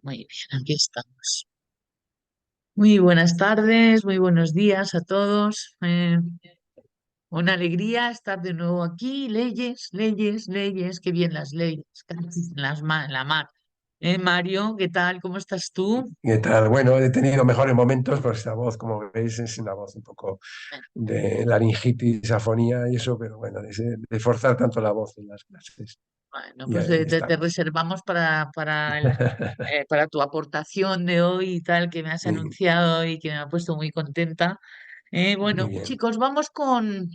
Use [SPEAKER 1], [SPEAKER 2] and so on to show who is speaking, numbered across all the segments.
[SPEAKER 1] Muy bien, aquí estamos. Muy buenas tardes, muy buenos días a todos. Una alegría estar de nuevo aquí. Leyes, leyes, leyes, qué bien las leyes, casi en en la mar. Mario, ¿qué tal? ¿Cómo estás tú?
[SPEAKER 2] ¿Qué tal? Bueno, he tenido mejores momentos, pues esta voz, como veis, es una voz un poco de laringitis, afonía y eso, pero bueno, de forzar tanto la voz en las clases.
[SPEAKER 1] Bueno,
[SPEAKER 2] Y
[SPEAKER 1] pues
[SPEAKER 2] ahí
[SPEAKER 1] te
[SPEAKER 2] estamos.
[SPEAKER 1] reservamos para tu aportación de hoy y tal, que me has
[SPEAKER 2] Y-
[SPEAKER 1] anunciado y que me ha puesto muy contenta.
[SPEAKER 2] Muy
[SPEAKER 1] Bueno,
[SPEAKER 2] bien.
[SPEAKER 1] chicos, vamos con...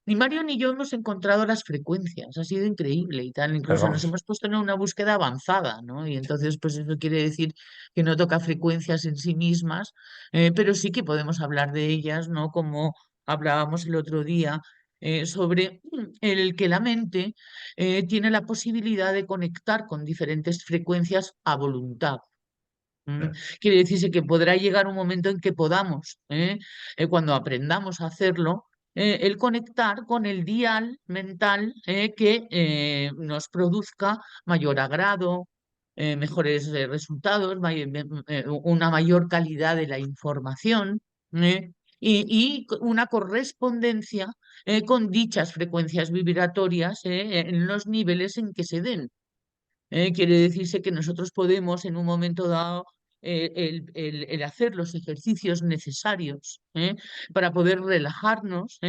[SPEAKER 1] Ni Mario ni yo hemos encontrado las frecuencias, ha sido increíble y tal,
[SPEAKER 2] Pues
[SPEAKER 1] incluso nos
[SPEAKER 2] vamos.
[SPEAKER 1] hemos puesto en una búsqueda avanzada, ¿no? Y entonces, pues eso quiere decir que no toca frecuencias en sí mismas, pero sí que podemos hablar de ellas, ¿no? Como hablábamos el otro día, sobre el que la mente tiene la posibilidad de conectar con diferentes frecuencias a voluntad. ¿M? Quiere decirse que podrá llegar un momento en que podamos, cuando aprendamos a hacerlo, el conectar con el dial mental que nos produzca mayor agrado, mejores resultados, una mayor calidad de la información, ¿eh? Una correspondencia con dichas frecuencias vibratorias en los niveles en que se den. Quiere decirse que nosotros podemos en un momento dado el hacer los ejercicios necesarios para poder relajarnos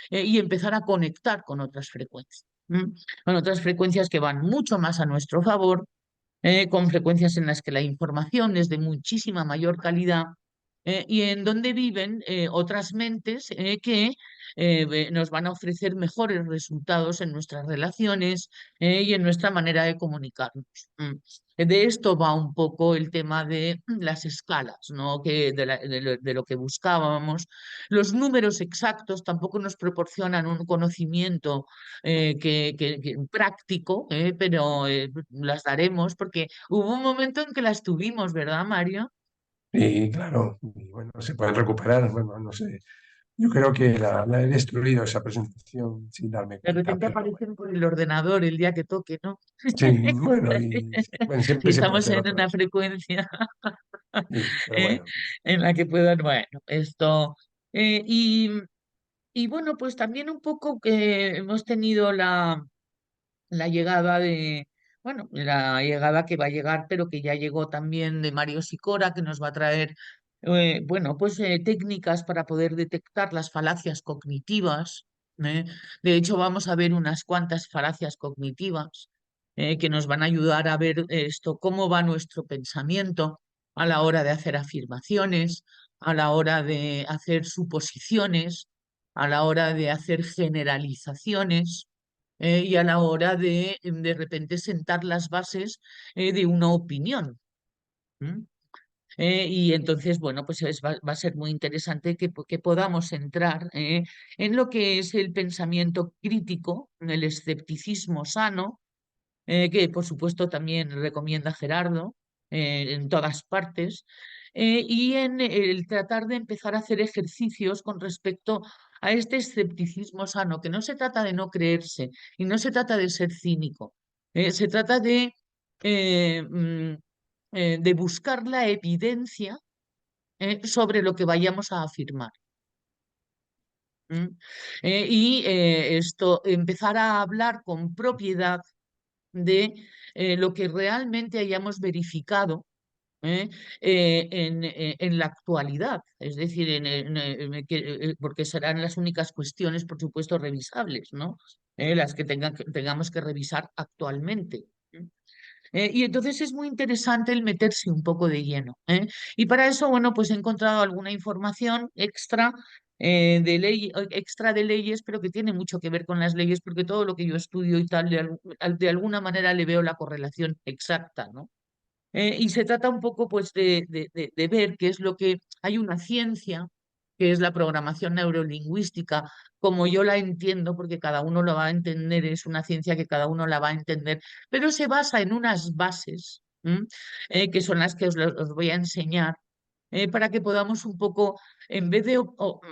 [SPEAKER 1] y empezar a conectar con otras frecuencias. Con otras frecuencias que van mucho más a nuestro favor, con frecuencias en las que la información es de muchísima mayor calidad y en donde viven otras mentes que nos van a ofrecer mejores resultados en nuestras relaciones y en nuestra manera de comunicarnos. De esto va un poco el tema de las escalas, ¿no? De lo que buscábamos. Los números exactos tampoco nos proporcionan un conocimiento práctico, pero las daremos porque hubo un momento en que las tuvimos, ¿verdad, Mario?
[SPEAKER 2] Y claro, y bueno, se pueden recuperar. Bueno, no sé. Yo creo que la he destruido esa presentación sin darme
[SPEAKER 1] De
[SPEAKER 2] cuenta,
[SPEAKER 1] repente
[SPEAKER 2] pero bueno.
[SPEAKER 1] aparecen por el ordenador el día que toque, ¿no?
[SPEAKER 2] Sí, bueno, y bueno,
[SPEAKER 1] Si
[SPEAKER 2] siempre se puede
[SPEAKER 1] estamos
[SPEAKER 2] hacer
[SPEAKER 1] en
[SPEAKER 2] otra
[SPEAKER 1] una
[SPEAKER 2] vez.
[SPEAKER 1] frecuencia
[SPEAKER 2] Sí, pero
[SPEAKER 1] ¿eh?
[SPEAKER 2] bueno.
[SPEAKER 1] En la que puedan, bueno, esto. eh, y, y bueno, pues también un poco que hemos tenido la llegada de, bueno, la llegada que va a llegar, pero que ya llegó también de Mario Sicora, que nos va a traer, bueno, pues técnicas para poder detectar las falacias cognitivas. ¿eh? De hecho, vamos a ver unas cuantas falacias cognitivas que nos van a ayudar a ver esto, cómo va nuestro pensamiento a la hora de hacer afirmaciones, a la hora de hacer suposiciones, a la hora de hacer generalizaciones y a la hora de repente sentar las bases de una opinión. ¿M? Y entonces, bueno, pues va a ser muy interesante que podamos entrar en lo que es el pensamiento crítico, en el escepticismo sano, que por supuesto también recomienda Gerardo en todas partes, y en el tratar de empezar a hacer ejercicios con respecto a este escepticismo sano, que no se trata de no creerse y no se trata de ser cínico, se trata eh, mm, de buscar la evidencia sobre lo que vayamos a afirmar. ¿M? Esto, empezar a hablar con propiedad de lo que realmente hayamos verificado ¿eh? En la actualidad, es decir, porque serán las únicas cuestiones, por supuesto, revisables, ¿no? Las que tengamos que revisar actualmente. Y entonces es muy interesante el meterse un poco de lleno. Y para eso, bueno, pues he encontrado alguna información extra extra de leyes, pero que tiene mucho que ver con las leyes, porque todo lo que yo estudio y tal, de alguna manera le veo la correlación exacta, ¿no? Y se trata un poco pues de ver qué es lo que hay una ciencia, que es la programación neurolingüística, como yo la entiendo, porque cada uno lo va a entender, es una ciencia que cada uno la va a entender, pero se basa en unas bases, que son las que os voy a enseñar, para que podamos un poco, en vez de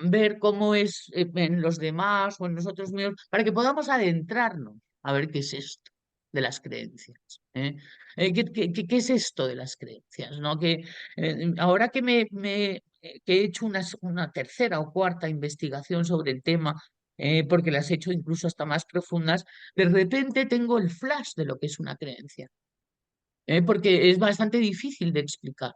[SPEAKER 1] ver cómo es en los demás o en nosotros mismos, para que podamos adentrarnos a ver qué es esto. de las creencias. ¿Eh? ¿Qué es esto de las creencias? ¿No? Ahora que he hecho una tercera o cuarta investigación sobre el tema, porque las he hecho incluso hasta más profundas, de repente tengo el flash de lo que es una creencia, porque es bastante difícil de explicar.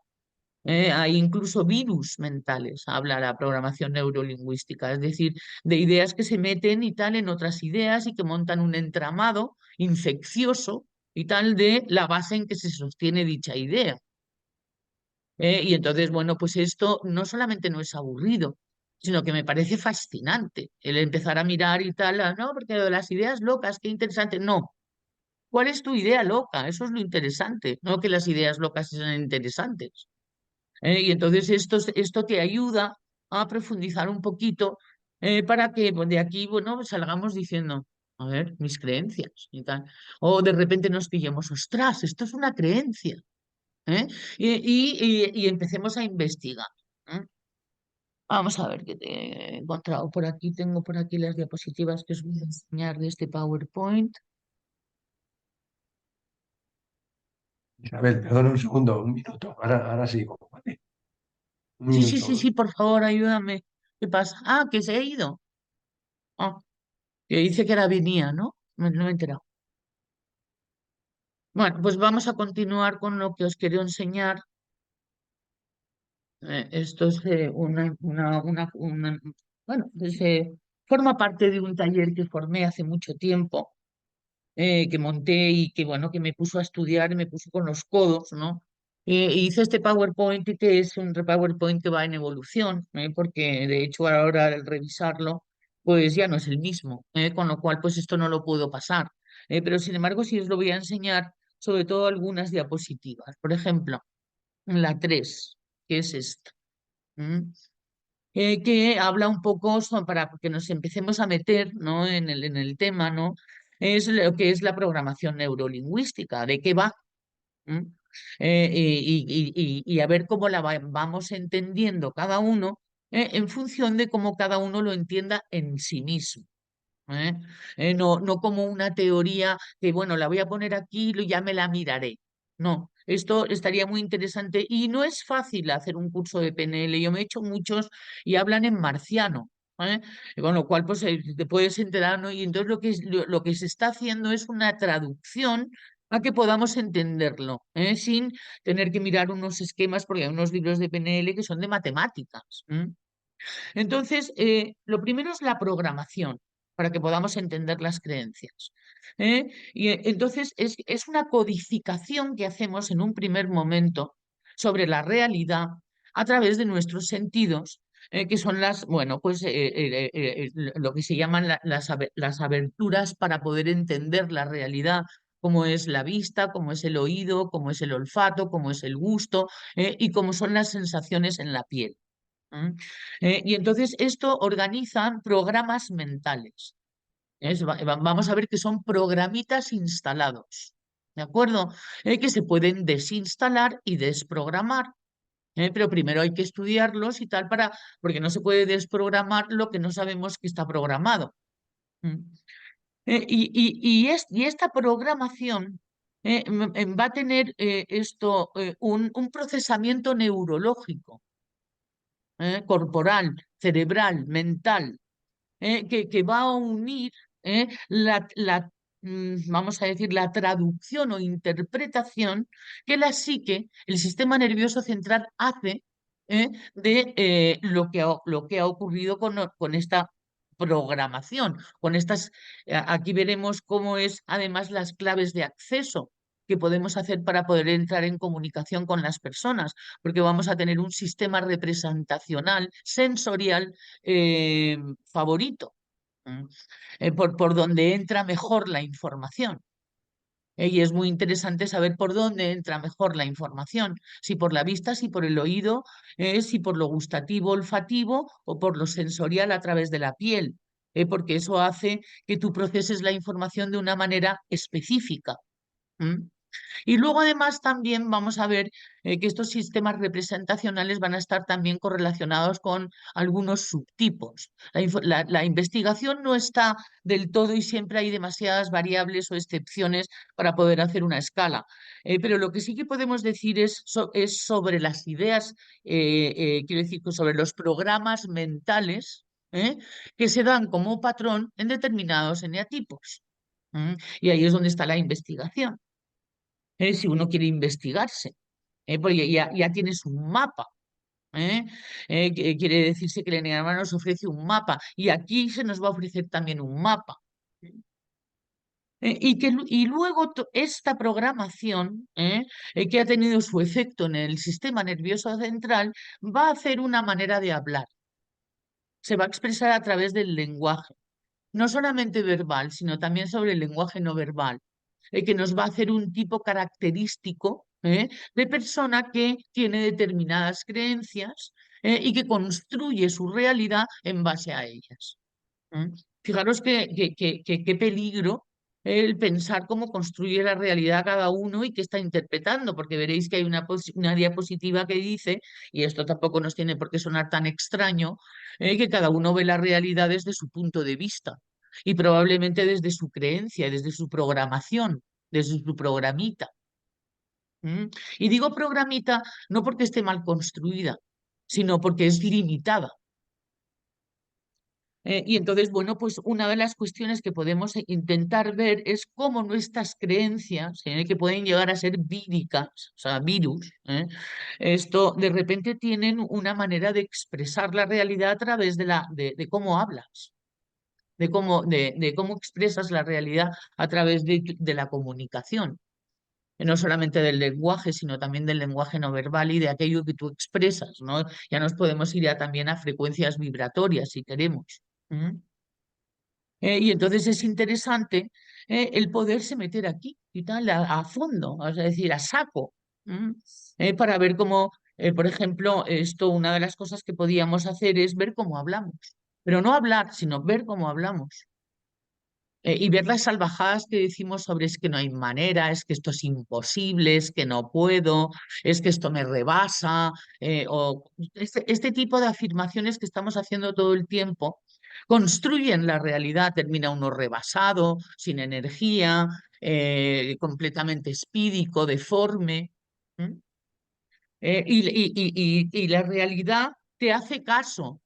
[SPEAKER 1] Hay incluso virus mentales, habla la programación neurolingüística, es decir, de ideas que se meten y tal en otras ideas y que montan un entramado infeccioso y tal de la base en que se sostiene dicha idea. Y entonces, bueno, pues esto no solamente no es aburrido, sino que me parece fascinante el empezar a mirar y tal, no, porque lo de las ideas locas, qué interesante. No, ¿cuál es tu idea loca? Eso es lo interesante, no que las ideas locas sean interesantes. Y entonces esto te ayuda a profundizar un poquito, para que pues, de aquí, bueno, pues salgamos diciendo, a ver, mis creencias y tal. O de repente nos pillemos, ostras, esto es una creencia. ¿Eh? Y empecemos a investigar. ¿Eh? Vamos a ver qué te he encontrado por aquí. Tengo por aquí las diapositivas que os voy a enseñar de este PowerPoint.
[SPEAKER 2] Isabel, perdona un segundo, un minuto. Ahora sí, ¿vale? Un
[SPEAKER 1] Sí, sí,
[SPEAKER 2] minuto.
[SPEAKER 1] sí, sí, por favor, ayúdame. ¿Qué pasa? Ah, que se ha ido. Ah, que dice que ahora venía, ¿no? No me he enterado. Bueno, pues vamos a continuar con lo que os quiero enseñar. Esto es bueno, pues, forma parte de un taller que formé hace mucho tiempo, que monté y que, bueno, que me puso a estudiar y me puso con los codos, ¿no? Hice este PowerPoint y que es un PowerPoint que va en evolución, porque de hecho ahora al revisarlo, pues ya no es el mismo, con lo cual pues esto no lo puedo pasar. Pero sin embargo sí os lo voy a enseñar, sobre todo algunas diapositivas. Por ejemplo, la 3 que es esta. ¿M? Que habla un poco para que nos empecemos a meter, ¿no? En el tema, ¿no? Es lo que es la programación neurolingüística, de qué va. ¿M? Y a ver cómo vamos entendiendo cada uno, en función de cómo cada uno lo entienda en sí mismo. ¿Eh? No como una teoría que, bueno, la voy a poner aquí y ya me la miraré. No, esto estaría muy interesante y no es fácil hacer un curso de PNL. Yo me he hecho muchos y hablan en marciano, ¿eh? Con lo cual, pues te puedes enterar, ¿no? Y entonces lo que se está haciendo es una traducción a que podamos entenderlo, sin tener que mirar unos esquemas, porque hay unos libros de PNL que son de matemáticas. Entonces, lo primero es la programación, para que podamos entender las creencias. Entonces, es una codificación que hacemos en un primer momento sobre la realidad a través de nuestros sentidos, que son bueno, pues lo que se llaman las aberturas para poder entender la realidad, como es la vista, como es el oído, como es el olfato, como es el gusto, y cómo son las sensaciones en la piel. ¿Mm? Y entonces esto organizan programas mentales. Vamos a ver que son programitas instalados, ¿de acuerdo? Que se pueden desinstalar y desprogramar. Pero primero hay que estudiarlos y tal porque no se puede desprogramar lo que no sabemos que está programado. ¿Mm? Y esta programación, va a tener, un procesamiento neurológico, corporal, cerebral, mental, que va a unir, vamos a decir, la traducción o interpretación que la psique, el sistema nervioso central, hace, de lo que ha ocurrido con esta programación, con estas, aquí veremos cómo es además las claves de acceso que podemos hacer para poder entrar en comunicación con las personas, porque vamos a tener un sistema representacional, sensorial, favorito, ¿m? Por donde entra mejor la información. Y es muy interesante saber por dónde entra mejor la información, si por la vista, si por el oído, si por lo gustativo, olfativo o por lo sensorial a través de la piel, porque eso hace que tú proceses la información de una manera específica. ¿M? Y luego además también vamos a ver que estos sistemas representacionales van a estar también correlacionados con algunos subtipos. La investigación no está del todo y siempre hay demasiadas variables o excepciones para poder hacer una escala. Pero lo que sí que podemos decir es sobre las ideas, quiero decir, que sobre los programas mentales, que se dan como patrón en determinados eneatipos. Y ahí es donde está la investigación, si uno quiere investigarse, porque ya tienes un mapa. ¿eh? Que quiere decirse que el Eneagrama nos ofrece un mapa y aquí se nos va a ofrecer también un mapa. Y luego esta programación, que ha tenido su efecto en el sistema nervioso central, va a hacer una manera de hablar. Se va a expresar a través del lenguaje, no solamente verbal, sino también sobre el lenguaje no verbal, que nos va a hacer un tipo característico, de persona que tiene determinadas creencias, y que construye su realidad en base a ellas. ¿Mm? Fijaros qué peligro el pensar cómo construye la realidad cada uno y qué está interpretando, porque veréis que hay una diapositiva que dice, y esto tampoco nos tiene por qué sonar tan extraño, que cada uno ve la realidad desde su punto de vista y probablemente desde su creencia, desde su programación, desde su programita. ¿Mm? Y digo programita no porque esté mal construida, sino porque es limitada. Y entonces, bueno, pues una de las cuestiones que podemos intentar ver es cómo nuestras creencias, que pueden llegar a ser víricas, o sea, virus, esto de repente tienen una manera de expresar la realidad a través de cómo hablas, de cómo expresas la realidad a través de la comunicación. No solamente del lenguaje, sino también del lenguaje no verbal y de aquello que tú expresas, ¿no? Ya nos podemos ir también a frecuencias vibratorias si queremos. ¿Mm? Y entonces es interesante, el poderse meter aquí y tal, a fondo, es decir, a saco, para ver cómo, por ejemplo, esto, una de las cosas que podíamos hacer es ver cómo hablamos, pero no hablar, sino ver cómo hablamos. Y ver las salvajadas que decimos sobre es que no hay manera, es que esto es imposible, es que no puedo, es que esto me rebasa, o este tipo de afirmaciones que estamos haciendo todo el tiempo construyen la realidad, termina uno rebasado, sin energía, completamente espídico, deforme. ¿M? Y la realidad te hace caso.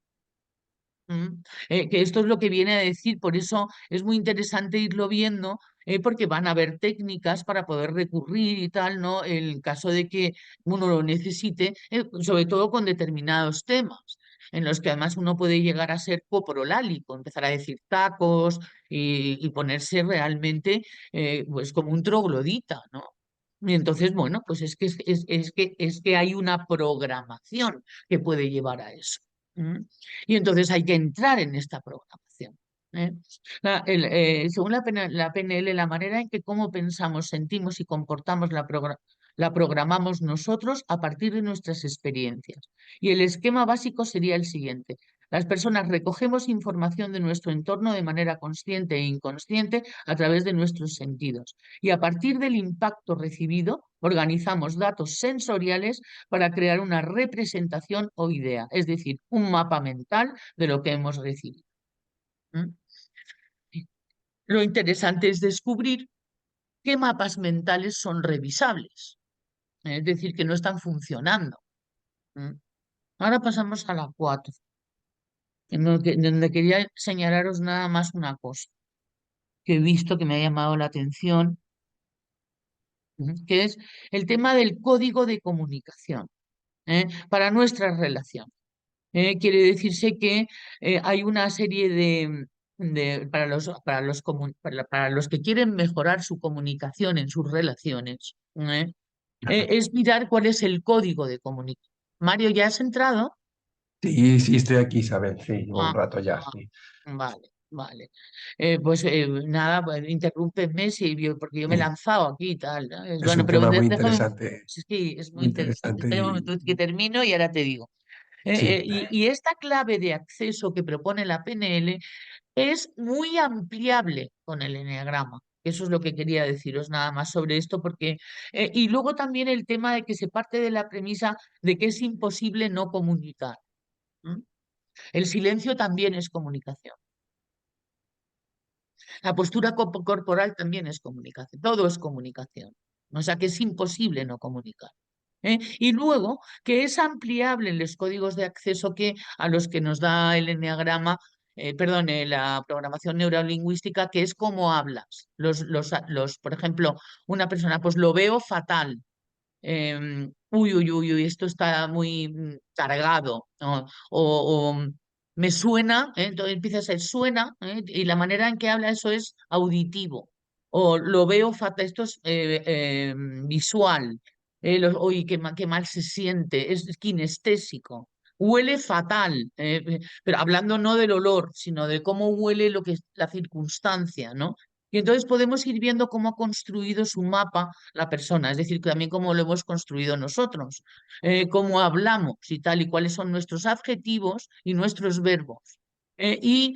[SPEAKER 1] Que esto es lo que viene a decir, por eso es muy interesante irlo viendo, porque van a haber técnicas para poder recurrir y tal, ¿no? En caso de que uno lo necesite, sobre todo con determinados temas, en los que además uno puede llegar a ser coprolálico, empezar a decir tacos y ponerse realmente, pues como un troglodita, ¿no? Y entonces, bueno, pues es que hay una programación que puede llevar a eso. ¿M? Y entonces hay que entrar en esta programación. ¿eh? Según la PNL, la manera en que cómo pensamos, sentimos y comportamos la programamos nosotros a partir de nuestras experiencias. Y el esquema básico sería el siguiente. Las personas recogemos información de nuestro entorno de manera consciente e inconsciente a través de nuestros sentidos. Y a partir del impacto recibido, organizamos datos sensoriales para crear una representación o idea, es decir, un mapa mental de lo que hemos recibido. ¿Mm? Lo interesante es descubrir qué mapas mentales son revisables, es decir, que no están funcionando. ¿Mm? Ahora pasamos a la 4, donde quería señalaros nada más una cosa que he visto que me ha llamado la atención, que es el tema del código de comunicación, para nuestra relación. Quiere decirse que hay una serie para los que quieren mejorar su comunicación en sus relaciones, es mirar cuál es el código de comunicación. Mario, ¿ya has entrado?
[SPEAKER 2] Sí, sí, estoy aquí, Isabel. Sí, llevo un
[SPEAKER 1] Ah,
[SPEAKER 2] rato ya.
[SPEAKER 1] ah,
[SPEAKER 2] Sí,
[SPEAKER 1] vale, vale. Pues nada, pues, interrúmpeme porque yo me he
[SPEAKER 2] sí.
[SPEAKER 1] lanzado aquí y tal, ¿no?
[SPEAKER 2] Es
[SPEAKER 1] Bueno,
[SPEAKER 2] un
[SPEAKER 1] pero
[SPEAKER 2] tema
[SPEAKER 1] déjame, sí, es muy
[SPEAKER 2] muy
[SPEAKER 1] interesante.
[SPEAKER 2] interesante
[SPEAKER 1] Espera un momento que termino y ahora te digo.
[SPEAKER 2] sí.
[SPEAKER 1] Y esta clave de acceso que propone la PNL es muy ampliable con el eneagrama, Eso es lo que quería deciros nada más sobre esto, porque y luego también el tema de que se parte de la premisa de que es imposible no comunicar. ¿M? El silencio también es comunicación. La postura corporal también es comunicación. Todo es comunicación. O sea que es imposible no comunicar. Y luego que es ampliable en los códigos de acceso que a los que nos da el enneagrama, perdón, la programación neurolingüística, que es cómo hablas. Por ejemplo, una persona, pues lo veo fatal. Uy, uy, uy, uy, esto está muy cargado, ¿no? Me suena, entonces empieza a ser suena, y la manera en que habla eso es auditivo, o lo veo fatal, esto es visual, uy, qué mal se siente, es kinestésico. Huele fatal, pero hablando no del olor, sino de cómo huele lo que es la circunstancia, ¿no? Y entonces podemos ir viendo cómo ha construido su mapa la persona, es decir, que también cómo lo hemos construido nosotros, cómo hablamos y tal, y cuáles son nuestros adjetivos y nuestros verbos. Y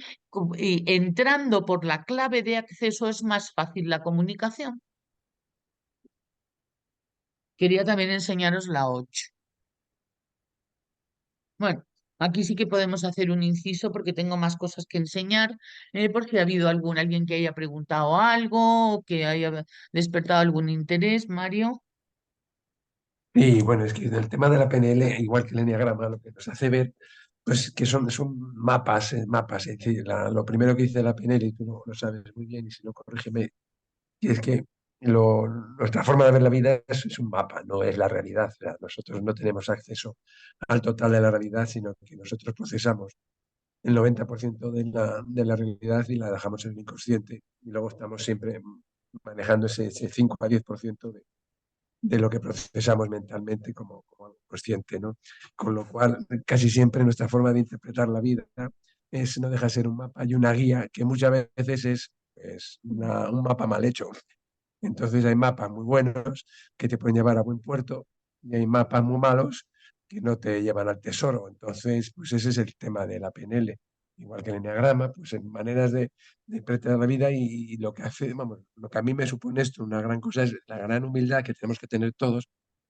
[SPEAKER 1] entrando por la clave de acceso es más fácil la comunicación. Quería también enseñaros la 8. Bueno, aquí sí que podemos hacer un inciso porque tengo más cosas que enseñar, por si ha habido alguien que haya preguntado algo o que haya despertado algún interés, Mario.
[SPEAKER 2] Y bueno, es que en el tema de la PNL, igual que el enneagrama, lo que nos hace ver, pues que son mapas, mapas. Es decir, lo primero que dice la PNL, y tú lo sabes muy bien, y si no, corrígeme, y es que nuestra forma de ver la vida es un mapa, no es la realidad. O sea, nosotros no tenemos acceso al total de la realidad, sino que nosotros procesamos el 90% de la realidad y la dejamos en el inconsciente. Y luego estamos siempre manejando ese 5 a 10% de lo que procesamos mentalmente como algo consciente, ¿no? Con lo cual, casi siempre nuestra forma de interpretar la vida no deja de ser un mapa y una guía que muchas veces es un mapa mal hecho. Entonces hay mapas muy buenos que te pueden llevar a buen puerto y hay mapas muy malos que no te llevan al tesoro. Entonces, pues ese es el tema de la PNL. Igual que el enneagrama, pues en maneras de interpretar la vida y lo que hace, vamos, lo que a mí me supone esto, una gran cosa es la gran humildad que tenemos que tener todos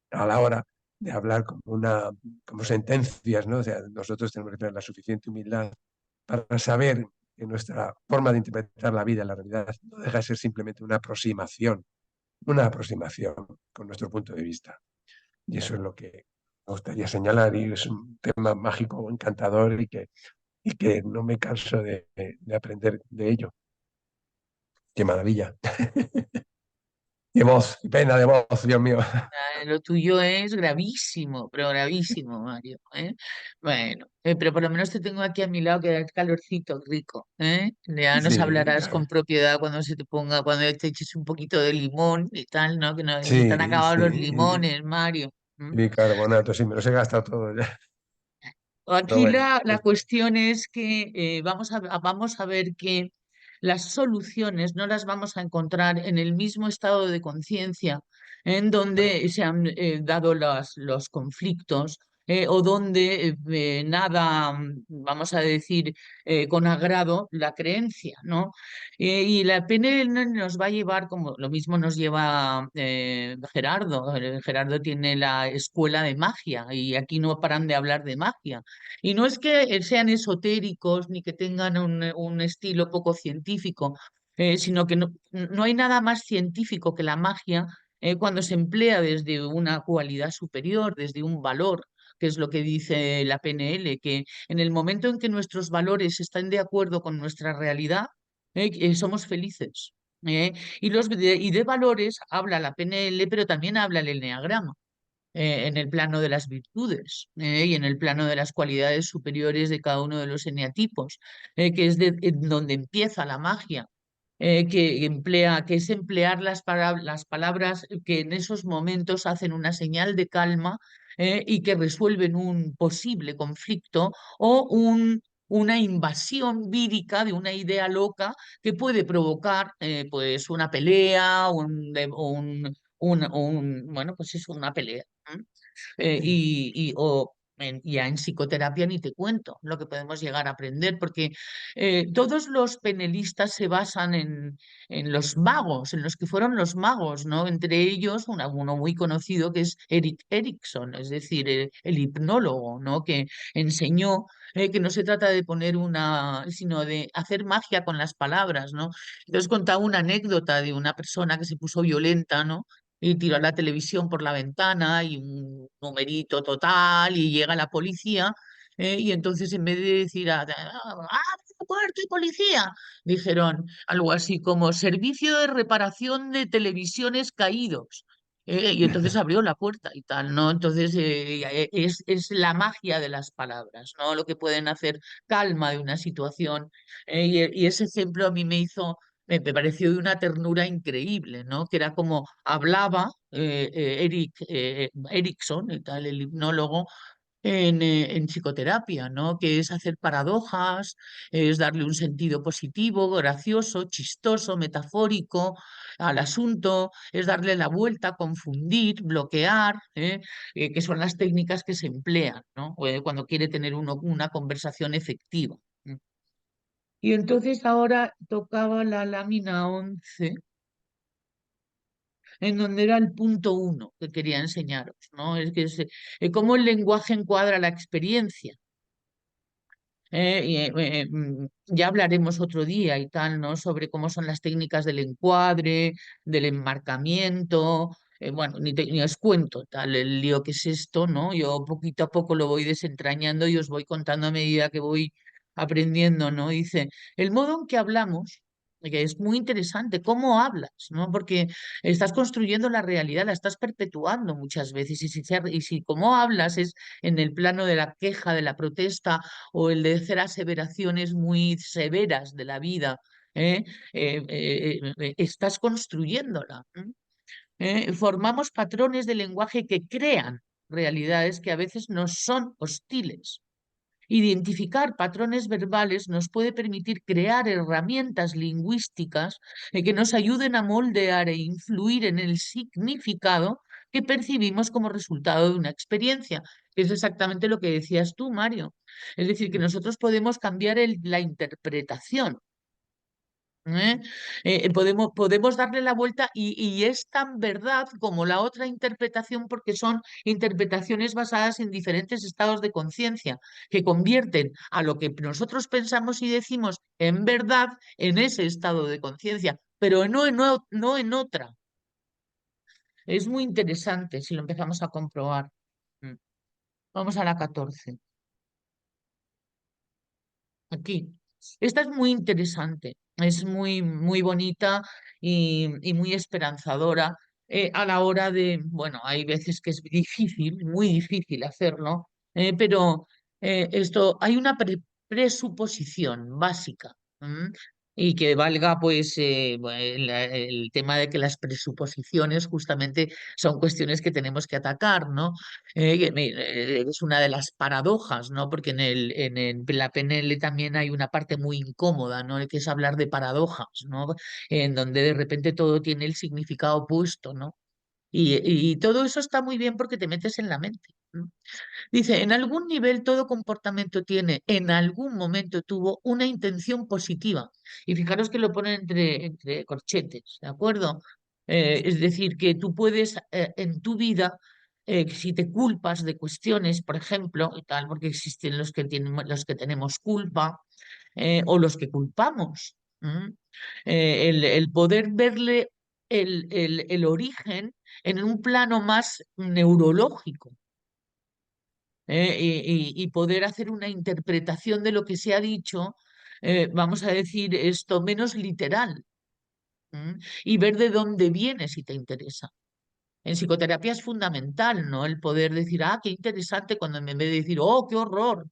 [SPEAKER 2] a la hora de hablar como sentencias, ¿no? O sea, nosotros tenemos que tener la suficiente humildad para saber que nuestra forma de interpretar la vida, la realidad, no deja de ser simplemente una aproximación con nuestro punto de vista. Y eso es lo que me gustaría señalar y es un tema mágico, encantador y que no me canso de aprender de ello. ¡Qué maravilla! ¡Qué voz! ¡Qué pena de voz, Dios mío!
[SPEAKER 1] Lo tuyo es gravísimo, pero gravísimo, Mario, ¿eh? Bueno, pero por lo menos te tengo aquí a mi lado que da calorcito rico, ¿eh? Ya nos
[SPEAKER 2] Sí,
[SPEAKER 1] hablarás con
[SPEAKER 2] claro.
[SPEAKER 1] propiedad cuando se te ponga, cuando te eches un poquito de limón y tal, ¿no? Que no se te han
[SPEAKER 2] Sí,
[SPEAKER 1] acabado
[SPEAKER 2] sí.
[SPEAKER 1] los limones, Mario. ¿M?
[SPEAKER 2] Bicarbonato, sí, me los he gastado todos ya. Pero
[SPEAKER 1] Aquí
[SPEAKER 2] bueno,
[SPEAKER 1] la cuestión es que vamos a ver que las soluciones no las vamos a encontrar en el mismo estado de conciencia en
[SPEAKER 2] no.
[SPEAKER 1] donde se han dado los conflictos, o donde nada, vamos a decir, con agrado la creencia, ¿no? Y la PNL nos va a llevar, como lo mismo nos lleva Gerardo. Gerardo tiene la escuela de magia y aquí no paran de hablar de magia. Y no es que sean esotéricos ni que tengan un estilo poco científico, sino que no hay nada más científico que la magia cuando se emplea desde una cualidad superior, desde un valor, que es lo que dice la PNL, que en el momento en que nuestros valores están de acuerdo con nuestra realidad, somos felices. Y de valores habla la PNL, pero también habla el enneagrama en el plano de las virtudes, y en el plano de las cualidades superiores de cada uno de los eneatipos, que es en donde empieza la magia, que es emplear las palabras que en esos momentos hacen una señal de calma, y que resuelven un posible conflicto o una invasión vírica de una idea loca que puede provocar pues una pelea, bueno, pues es una pelea. ¿M?
[SPEAKER 2] Sí,
[SPEAKER 1] Ya en psicoterapia ni te cuento lo que podemos llegar a aprender, porque todos los penelistas se basan en los magos, en los que fueron los magos, ¿no? Entre ellos uno muy conocido que es Erik Erikson, es decir, el hipnólogo, ¿no? Que enseñó que no se trata de poner sino de hacer magia con las palabras, ¿no? Entonces contaba una anécdota de una persona que se puso violenta, ¿no? Y tiró la televisión por la ventana y un numerito total y llega la policía y entonces en vez de decir puerto y policía, dijeron algo así como servicio de reparación de televisiones caídos. Y entonces abrió la puerta y tal, ¿no? Entonces es la magia de las palabras, ¿no? Lo que pueden hacer calma de una situación. Y ese ejemplo a mí me pareció de una ternura increíble, ¿no? Que era como hablaba Erikson, y tal, el hipnólogo, en psicoterapia, ¿no? Que es hacer paradojas, es darle un sentido positivo, gracioso, chistoso, metafórico al asunto, es darle la vuelta, confundir, bloquear, que son las técnicas que se emplean, ¿no? Cuando quiere tener uno una conversación efectiva. Y entonces ahora tocaba la lámina 11 en donde era el punto uno que quería enseñaros, ¿no? Es que cómo el lenguaje encuadra la experiencia. Ya hablaremos otro día y tal, ¿no? Sobre cómo son las técnicas del encuadre, del enmarcamiento. Bueno, ni os cuento tal el lío que es esto, ¿no? Yo poquito a poco lo voy desentrañando y os voy contando a medida que voy aprendiendo, ¿no? Dice, el modo en que hablamos, que es muy interesante, cómo hablas, ¿no? Porque estás construyendo la realidad, la estás perpetuando muchas veces. Y si cómo hablas es en el plano de la queja, de la protesta o el de hacer aseveraciones muy severas de la vida, ¿eh? Estás construyéndola. Formamos patrones de lenguaje que crean realidades que a veces nos son hostiles. Identificar patrones verbales nos puede permitir crear herramientas lingüísticas que nos ayuden a moldear e influir en el significado que percibimos como resultado de una experiencia. Es exactamente lo que decías tú, Mario. Es decir, que nosotros podemos cambiar la interpretación. ¿eh? Podemos darle la vuelta y es tan verdad como la otra interpretación porque son interpretaciones basadas en diferentes estados de conciencia que convierten a lo que nosotros pensamos y decimos en verdad en ese estado de conciencia, pero no en otra. Es muy interesante si lo empezamos a comprobar. Mm. Vamos a la 14. Aquí. Esta es muy interesante, es muy, muy bonita y muy esperanzadora a la hora de, bueno, hay veces que es difícil, muy difícil hacerlo, pero hay una presuposición básica. Y que valga pues el tema de que las presuposiciones justamente son cuestiones que tenemos que atacar, ¿no? Es una de las paradojas, ¿no? Porque la PNL también hay una parte muy incómoda, ¿no? Que es hablar de paradojas, ¿no? En donde de repente todo tiene el significado opuesto, ¿no? Y todo eso está muy bien porque te metes en la mente. ¿No? Dice, en algún nivel todo comportamiento tiene, en algún momento tuvo una intención positiva. Y fijaros que lo ponen entre corchetes, ¿de acuerdo? Es decir, que tú puedes en tu vida, si te culpas de cuestiones, por ejemplo, y tal, porque existen los que tenemos culpa o los que culpamos, ¿m? El poder verle el origen en un plano más neurológico y poder hacer una interpretación de lo que se ha dicho, vamos a decir esto, menos literal, ¿m? Y ver de dónde viene si te interesa. En psicoterapia es fundamental, ¿no? El poder decir, qué interesante, cuando en vez de decir, oh, qué horror.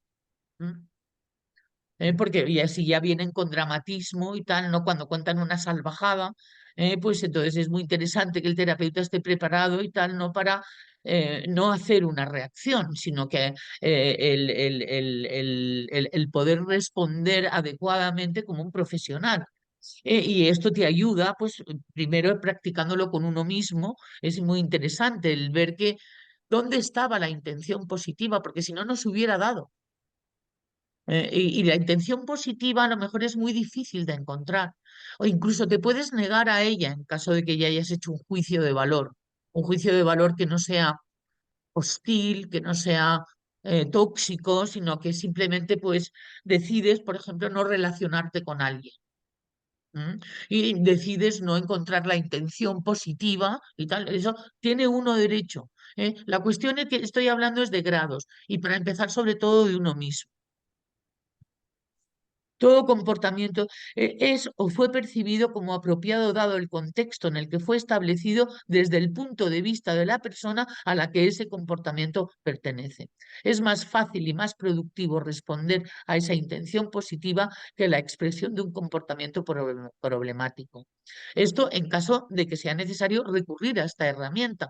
[SPEAKER 1] ¿M? Porque y así ya vienen con dramatismo y tal, ¿no? Cuando cuentan una salvajada, pues entonces es muy interesante que el terapeuta esté preparado y tal, ¿no? Para no hacer una reacción, sino que el poder responder adecuadamente como un profesional. Y esto te ayuda, pues primero practicándolo con uno mismo, es muy interesante el ver que ¿Dónde estaba la intención positiva? Porque si no, no se hubiera dado. Y la intención positiva a lo mejor es muy difícil de encontrar. O incluso te puedes negar a ella en caso de que ya hayas hecho un juicio de valor. Un juicio de valor que no sea hostil, que no sea tóxico, sino que simplemente pues decides, por ejemplo, no relacionarte con alguien. ¿M? Y decides no encontrar la intención positiva y tal. Eso tiene uno derecho. La cuestión es que estoy hablando es de grados y para empezar sobre todo de uno mismo. Todo comportamiento es o fue percibido como apropiado dado el contexto en el que fue establecido desde el punto de vista de la persona a la que ese comportamiento pertenece. Es más fácil y más productivo responder a esa intención positiva que la expresión de un comportamiento problemático. Esto en caso de que sea necesario recurrir a esta herramienta.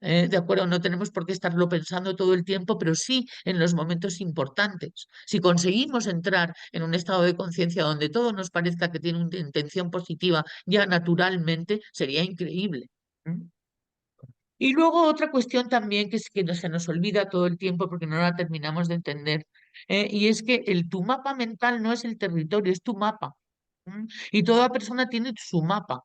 [SPEAKER 1] De acuerdo, no tenemos por qué estarlo pensando todo el tiempo, pero sí en los momentos importantes. Si conseguimos entrar en un estado de conciencia donde todo nos parezca que tiene una intención positiva ya naturalmente, sería increíble. ¿Mm? Y luego otra cuestión también que, es que se nos olvida todo el tiempo porque no la terminamos de entender, y es que tu mapa mental no es el territorio, es tu mapa. ¿Mm? Y toda persona tiene su mapa.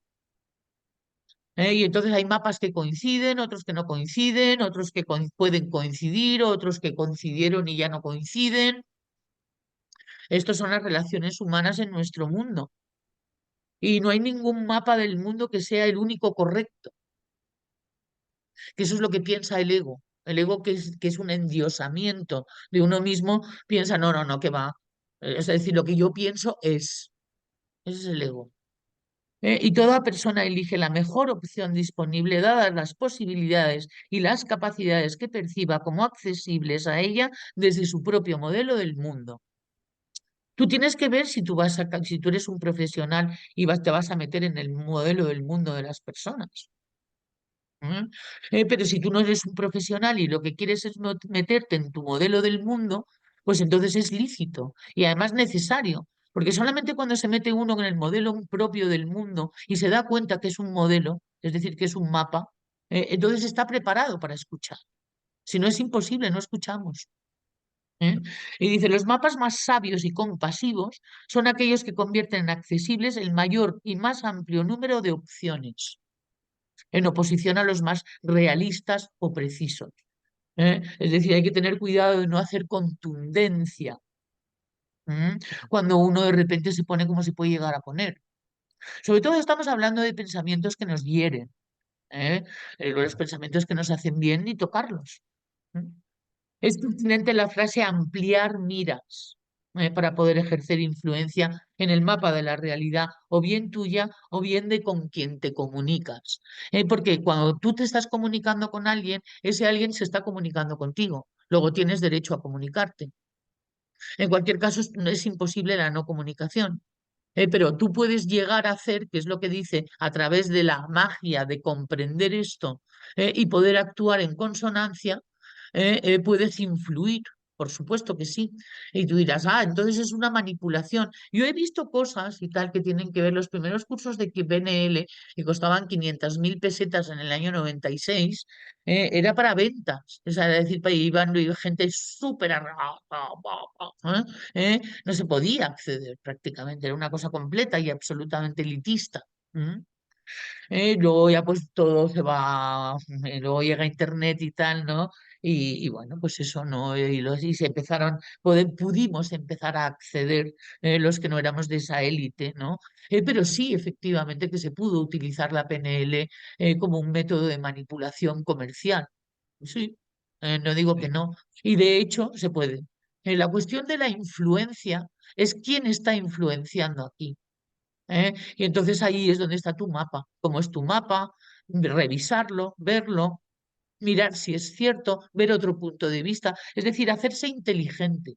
[SPEAKER 1] Y entonces hay mapas que coinciden, otros que no coinciden, otros que pueden coincidir, otros que coincidieron y ya no coinciden. Estas son las relaciones humanas en nuestro mundo. Y no hay ningún mapa del mundo que sea el único correcto, que eso es lo que piensa el ego. El ego que es un endiosamiento de uno mismo, piensa, no, no, no, que va. Es decir, lo que yo pienso es. Ese es el ego. Y toda persona elige la mejor opción disponible dadas las posibilidades y las capacidades que perciba como accesibles a ella desde su propio modelo del mundo. Tú tienes que ver si tú si tú eres un profesional y te vas a meter en el modelo del mundo de las personas. ¿Mm? Pero si tú no eres un profesional y lo que quieres es meterte en tu modelo del mundo, pues entonces es lícito y además necesario, porque solamente cuando se mete uno en el modelo propio del mundo y se da cuenta que es un modelo, es decir, que es un mapa, entonces está preparado para escuchar. Si no es imposible, no escuchamos. ¿Eh? Y dice, los mapas más sabios y compasivos son aquellos que convierten en accesibles el mayor y más amplio número de opciones en oposición a los más realistas o precisos. Es decir, hay que tener cuidado de no hacer contundencia. ¿Mm? Cuando uno de repente se pone como se puede llegar a poner. Sobre todo estamos hablando de pensamientos que nos hieren, ¿eh? Los pensamientos que nos hacen bien ni tocarlos. ¿Mm? Es pertinente la frase ampliar miras, para poder ejercer influencia en el mapa de la realidad, o bien tuya, o bien de con quien te comunicas. Porque cuando tú te estás comunicando con alguien, ese alguien se está comunicando contigo. Luego tienes derecho a comunicarte. En cualquier caso, es imposible la no comunicación. Pero tú puedes llegar a hacer, que es lo que dice, a través de la magia de comprender esto, y poder actuar en consonancia, puedes influir, por supuesto que sí. Y tú dirás, ah, entonces es una manipulación. Yo he visto cosas y tal que tienen que ver los primeros cursos de que PNL, que costaban 500.000 pesetas en el año 96, era para ventas. O sea, es decir, iban gente súper no se podía acceder prácticamente, era una cosa completa y absolutamente elitista. ¿M? Luego ya pues todo se va, luego llega internet y tal, ¿no? Y bueno, pues eso no, y se empezaron, pudimos empezar a acceder, los que no éramos de esa élite, ¿no? Pero sí, efectivamente, que se pudo utilizar la PNL como un método de manipulación comercial. Sí, no digo que
[SPEAKER 2] Sí,
[SPEAKER 1] no. Y de hecho se puede. La cuestión de la influencia es quién está influenciando aquí. Y entonces ahí es donde está tu mapa. Como es tu mapa, revisarlo, verlo, mirar si es cierto, ver otro punto de vista, es decir, hacerse inteligente.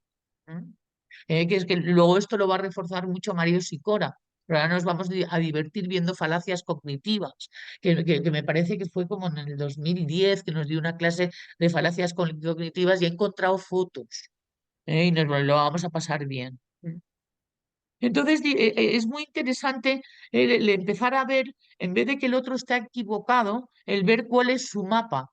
[SPEAKER 1] ¿Eh? Que es que luego esto lo va a reforzar mucho Mario Sicora. Pero ahora nos vamos a divertir viendo falacias cognitivas, que me parece que fue como en el 2010 que nos dio una clase de falacias cognitivas y he encontrado fotos, y nos lo vamos a pasar bien. Entonces, es muy interesante el empezar a ver, en vez de que el otro está equivocado, el ver cuál es su mapa.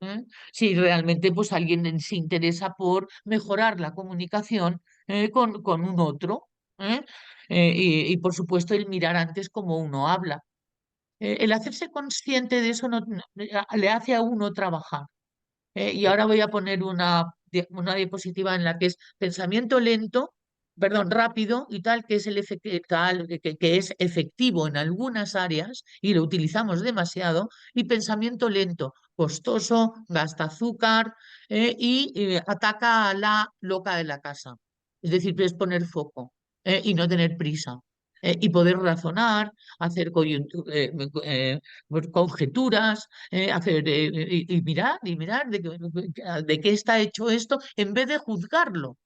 [SPEAKER 1] ¿eh? Si realmente pues alguien se interesa por mejorar la comunicación con un otro. ¿Eh? Y, por supuesto el mirar antes cómo uno habla. El hacerse consciente de eso le hace a uno trabajar. Y ahora voy a poner una diapositiva en la que es pensamiento lento, perdón, rápido y tal, que es que es efectivo en algunas áreas y lo utilizamos demasiado, y pensamiento lento, costoso, gasta azúcar y ataca a la loca de la casa. Es decir, es poner foco y no tener prisa. Y poder razonar, hacer conjeturas, y mirar de qué está hecho esto, en vez de juzgarlo.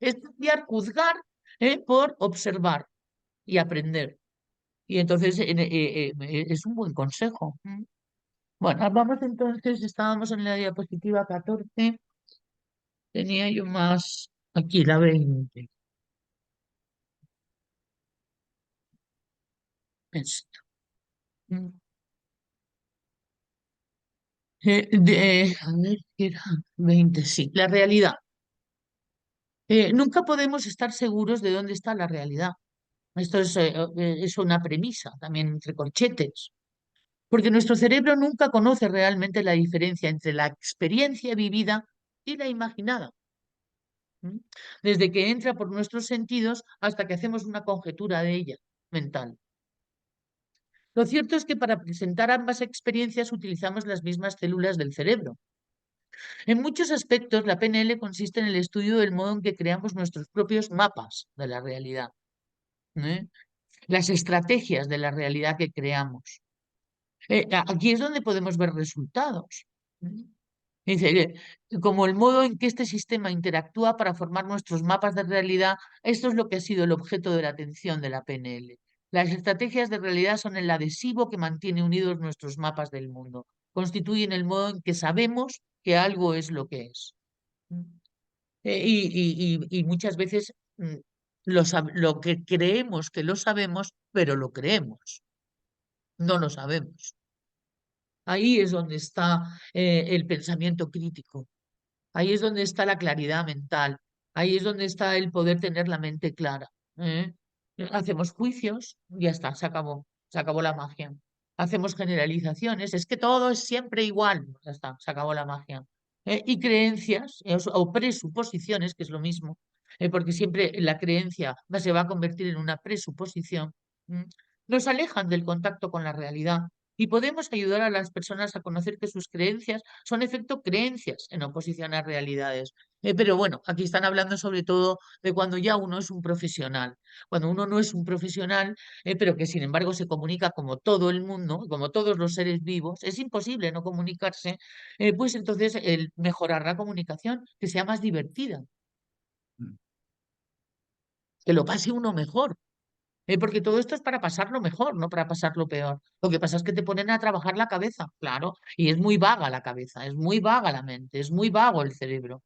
[SPEAKER 1] Estudiar, juzgar por observar y aprender. Y entonces es un buen consejo. Bueno, vamos entonces, estábamos en la diapositiva 14, tenía yo más, aquí la 20. Esto. Mm. A ver, ¿qué era? 20, sí, la realidad. Nunca podemos estar seguros de dónde está la realidad. Esto es una premisa, también entre corchetes, porque nuestro cerebro nunca conoce realmente la diferencia entre la experiencia vivida y la imaginada. ¿m? Desde que entra por nuestros sentidos hasta que hacemos una conjetura de ella mental. Lo cierto es que para presentar ambas experiencias utilizamos las mismas células del cerebro. En muchos aspectos, la PNL consiste en el estudio del modo en que creamos nuestros propios mapas de la realidad, ¿eh? Las estrategias de la realidad que creamos. Aquí es donde podemos ver resultados. Dice, como el modo en que este sistema interactúa para formar nuestros mapas de realidad, esto es lo que ha sido el objeto de la atención de la PNL. Las estrategias de realidad son el adhesivo que mantiene unidos nuestros mapas del mundo. Constituyen el modo en que sabemos que algo es lo que es. Y muchas veces lo que creemos que lo sabemos, pero lo creemos, no lo sabemos. Ahí es donde está el pensamiento crítico, ahí es donde está la claridad mental, ahí es donde está el poder tener la mente clara. ¿eh? Hacemos juicios, ya está, se acabó la magia. Hacemos generalizaciones, es que todo es siempre igual, ya está, se acabó la magia. Y creencias o presuposiciones, que es lo mismo, porque siempre la creencia se va a convertir en una presuposición, ¿m? Nos alejan del contacto con la realidad. Y podemos ayudar a las personas a conocer que sus creencias son efecto creencias en oposición a realidades. Pero bueno, aquí están hablando sobre todo de cuando ya uno es un profesional. Cuando uno no es un profesional, pero que sin embargo se comunica como todo el mundo, como todos los seres vivos, es imposible no comunicarse, pues entonces el mejorar la comunicación, que sea más divertida, que lo pase uno mejor. Porque todo esto es para pasarlo mejor, no para pasarlo peor. Lo que pasa es que te ponen a trabajar la cabeza, claro, y es muy vaga la cabeza, es muy vaga la mente, es muy vago el cerebro.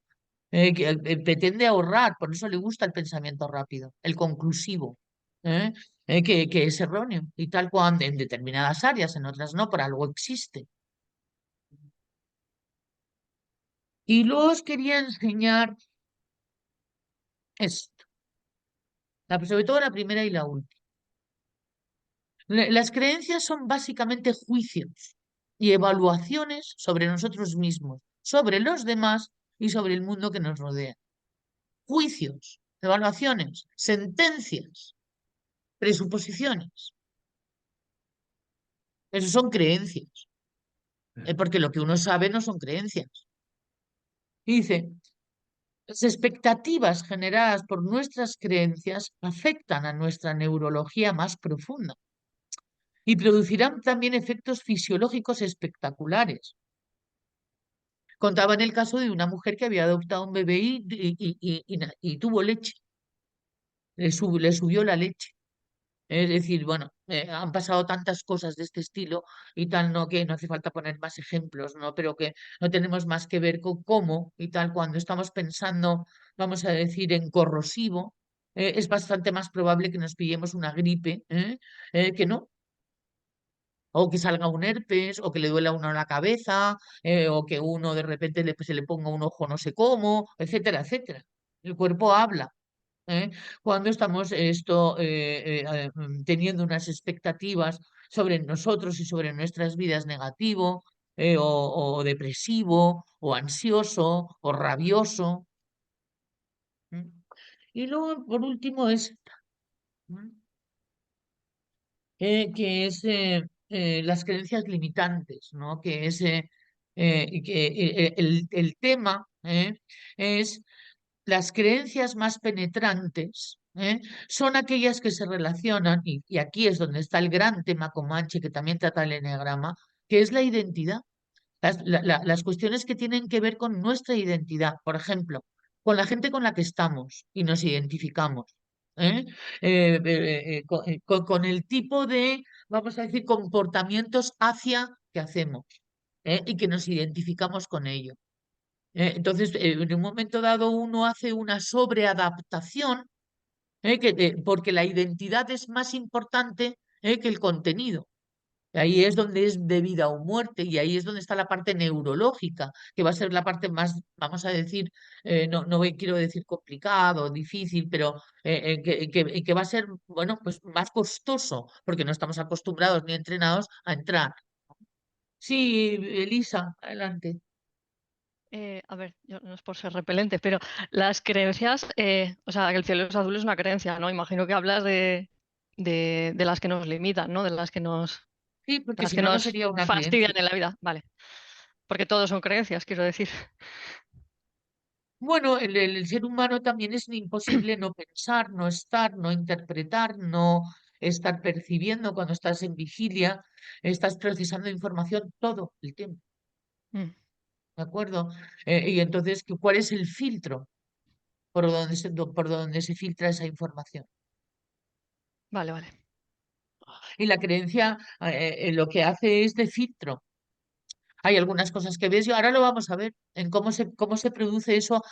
[SPEAKER 1] Pretende ahorrar, por eso le gusta el pensamiento rápido, el conclusivo, ¿eh? Que es erróneo y tal cual en determinadas áreas, en otras no, por algo existe. Y luego os quería enseñar esto, sobre todo la primera y la última. Las creencias son básicamente juicios y evaluaciones sobre nosotros mismos, sobre los demás y sobre el mundo que nos rodea. Juicios, evaluaciones, sentencias, presuposiciones. Eso son creencias, porque lo que uno sabe no son creencias. Y dice, las expectativas generadas por nuestras creencias afectan a nuestra neurología más profunda y producirán también efectos fisiológicos espectaculares. Contaban el caso de una mujer que había adoptado un bebé y tuvo leche, le subió la leche. Es decir, bueno, han pasado tantas cosas de este estilo y tal, no que no hace falta poner más ejemplos, ¿no? Pero que no tenemos más que ver con cómo y tal, cuando estamos pensando, vamos a decir, en corrosivo, es bastante más probable que nos pillemos una gripe, que no. o que salga un herpes, o que le duela a uno la cabeza, o que uno de repente se le ponga un ojo no sé cómo, etcétera, etcétera. El cuerpo habla. ¿Eh? Cuando estamos teniendo unas expectativas sobre nosotros y sobre nuestras vidas negativo, o depresivo, o ansioso, o rabioso. ¿Mm? Y luego, por último, es ¿mm? Que es las creencias limitantes, ¿no? Que es el tema es las creencias más penetrantes, son aquellas que se relacionan, y aquí es donde está el gran tema Comanche, que también trata el eneagrama, que es la identidad. Las cuestiones que tienen que ver con nuestra identidad, por ejemplo, con la gente con la que estamos y nos identificamos, ¿eh? Con el tipo de, vamos a decir, comportamientos hacia que hacemos, y que nos identificamos con ello. Entonces, en un momento dado uno hace una sobreadaptación, porque la identidad es más importante, que el contenido. Ahí es donde es de vida o muerte y ahí es donde está la parte neurológica, que va a ser la parte más, vamos a decir, no quiero decir complicado, difícil, pero que va a ser, bueno, pues más costoso, porque no estamos acostumbrados ni entrenados a entrar. Sí, Elisa, adelante.
[SPEAKER 3] A ver, no es por ser repelente, pero las creencias, o sea, que el cielo es azul es una creencia, ¿no? Imagino que hablas de las que nos limitan, ¿no?
[SPEAKER 1] Sí,
[SPEAKER 3] De
[SPEAKER 1] porque
[SPEAKER 3] las
[SPEAKER 1] si
[SPEAKER 3] que
[SPEAKER 1] no, no
[SPEAKER 3] nos
[SPEAKER 1] sería una
[SPEAKER 3] fastidian
[SPEAKER 1] creencia.
[SPEAKER 3] en la vida, vale. Porque todos son creencias, quiero decir.
[SPEAKER 1] Bueno, el ser humano también es imposible no pensar, no estar, no interpretar, no estar percibiendo cuando estás en vigilia, estás procesando información todo el tiempo,
[SPEAKER 3] Mm,
[SPEAKER 1] ¿de acuerdo? Y entonces, ¿cuál es el filtro por donde se filtra esa información?
[SPEAKER 3] vale, vale.
[SPEAKER 1] Y la creencia lo que hace es de filtro. Hay algunas cosas que ves y ahora lo vamos a ver en cómo se produce eso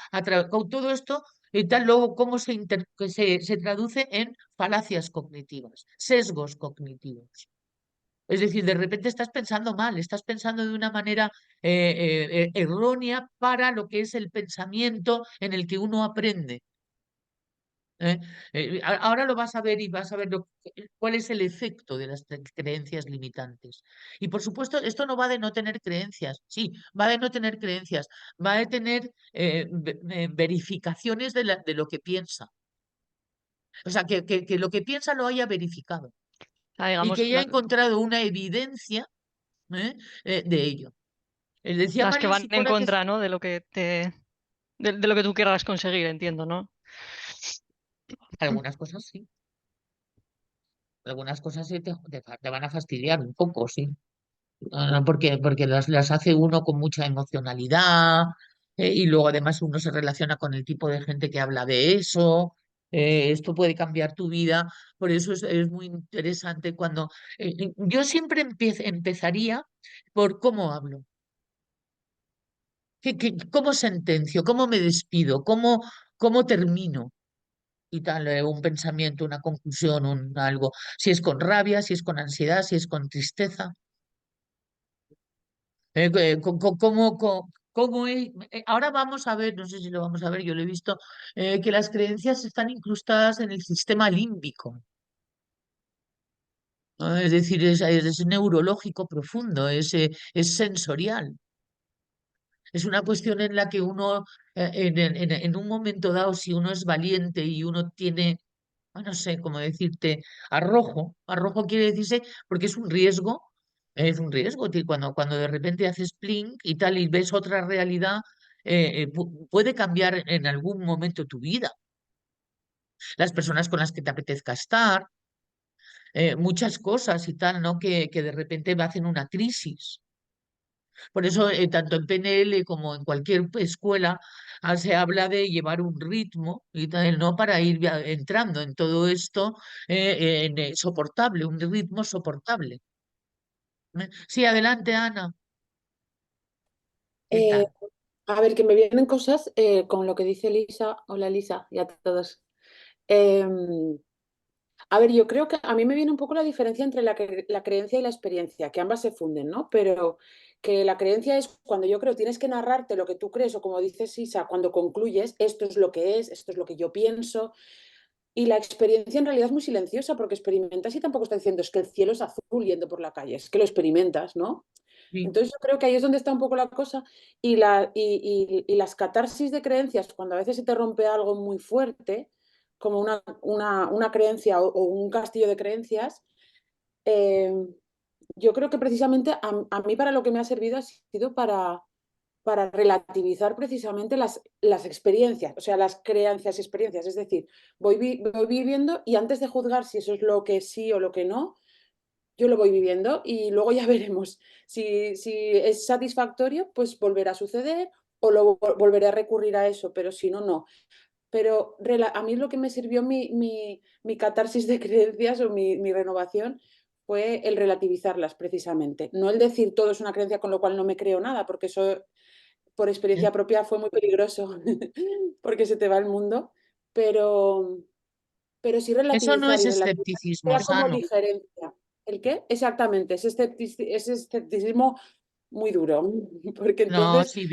[SPEAKER 1] con todo esto y tal, luego cómo que se traduce en falacias cognitivas, sesgos cognitivos. Es decir, de repente estás pensando mal, estás pensando de una manera errónea para lo que es el pensamiento en el que uno aprende. ¿Eh? Ahora lo vas a ver y vas a ver cuál es el efecto de las creencias limitantes. Y por supuesto, esto no va de no tener creencias, sí, va de no tener creencias, va de tener verificaciones de lo que piensa. O sea, que lo que piensa lo haya verificado
[SPEAKER 3] Ah,
[SPEAKER 1] y que
[SPEAKER 3] digamos,
[SPEAKER 1] haya encontrado una evidencia ¿eh? De ello. Decía
[SPEAKER 3] las que
[SPEAKER 1] María
[SPEAKER 3] van en
[SPEAKER 1] Sicora que
[SPEAKER 3] contra, ¿no? De lo que tú quieras conseguir, entiendo, ¿no?
[SPEAKER 1] algunas cosas sí, algunas cosas sí te van a fastidiar un poco, sí. Porque las hace uno con mucha emocionalidad, y luego además uno se relaciona con el tipo de gente que habla de eso. Esto puede cambiar tu vida, por eso es muy interesante cuando yo siempre empezaría por cómo hablo, cómo sentencio, cómo me despido, cómo termino y tal, un pensamiento, una conclusión, un algo, si es con rabia, si es con ansiedad, si es con tristeza. Ahora vamos a ver, no sé si lo vamos a ver, yo lo he visto, que las creencias están incrustadas en el sistema límbico, ¿no? Es decir, es neurológico profundo, es sensorial. Es una cuestión en la que uno, en un momento dado, si uno es valiente y uno tiene, no sé cómo decirte, arrojo quiere decirse, porque es un riesgo, cuando de repente haces plink y tal y ves otra realidad, puede cambiar en algún momento tu vida, las personas con las que te apetezca estar, muchas cosas y tal, ¿no? Que de repente hacen una crisis. Por eso, tanto en PNL como en cualquier escuela, se habla de llevar un ritmo y tal, ¿no? Para ir entrando en todo esto soportable, un ritmo soportable. Sí, adelante, Ana. ¿Qué
[SPEAKER 4] Eh,
[SPEAKER 1] tal?
[SPEAKER 4] a ver, que me vienen cosas con lo que dice Lisa. Hola Lisa y a todos. Em, A ver, yo creo que a mí me viene un poco la diferencia entre la creencia y la experiencia, que ambas se funden, ¿no? Pero que la creencia es cuando yo creo tienes que narrarte lo que tú crees o como dices Isa, cuando concluyes, esto es lo que es, esto es lo que yo pienso. Y la experiencia en realidad es muy silenciosa porque experimentas y tampoco estás diciendo es que el cielo es azul yendo por la calle, es que lo experimentas, ¿no?
[SPEAKER 1] Sí.
[SPEAKER 4] Entonces yo creo que ahí es donde está un poco la cosa y las catarsis de creencias, cuando a veces se te rompe algo muy fuerte, como una creencia o un castillo de creencias, eh, yo creo que precisamente a mí para lo que me ha servido ha sido para relativizar precisamente las experiencias, o sea, las creencias y experiencias. Es decir, voy viviendo y antes de juzgar si eso es lo que sí o lo que no, yo lo voy viviendo y luego ya veremos. Si es satisfactorio, pues volverá a suceder o volveré a recurrir a eso, pero si no, no. Pero a mí lo que me sirvió mi catarsis de creencias o mi renovación fue el relativizarlas precisamente. No el decir todo es una creencia con lo cual no me creo nada, porque eso por
[SPEAKER 1] Eh,
[SPEAKER 4] experiencia propia fue muy peligroso, porque se te va el mundo, pero, pero sí
[SPEAKER 1] Eso no
[SPEAKER 4] relativizar
[SPEAKER 1] es
[SPEAKER 4] y relativizar
[SPEAKER 1] escepticismo
[SPEAKER 4] sea como
[SPEAKER 1] sano.
[SPEAKER 4] diferencia. ¿El qué? Exactamente, ese escepticismo muy duro, porque
[SPEAKER 1] No,
[SPEAKER 4] entonces,
[SPEAKER 1] sí,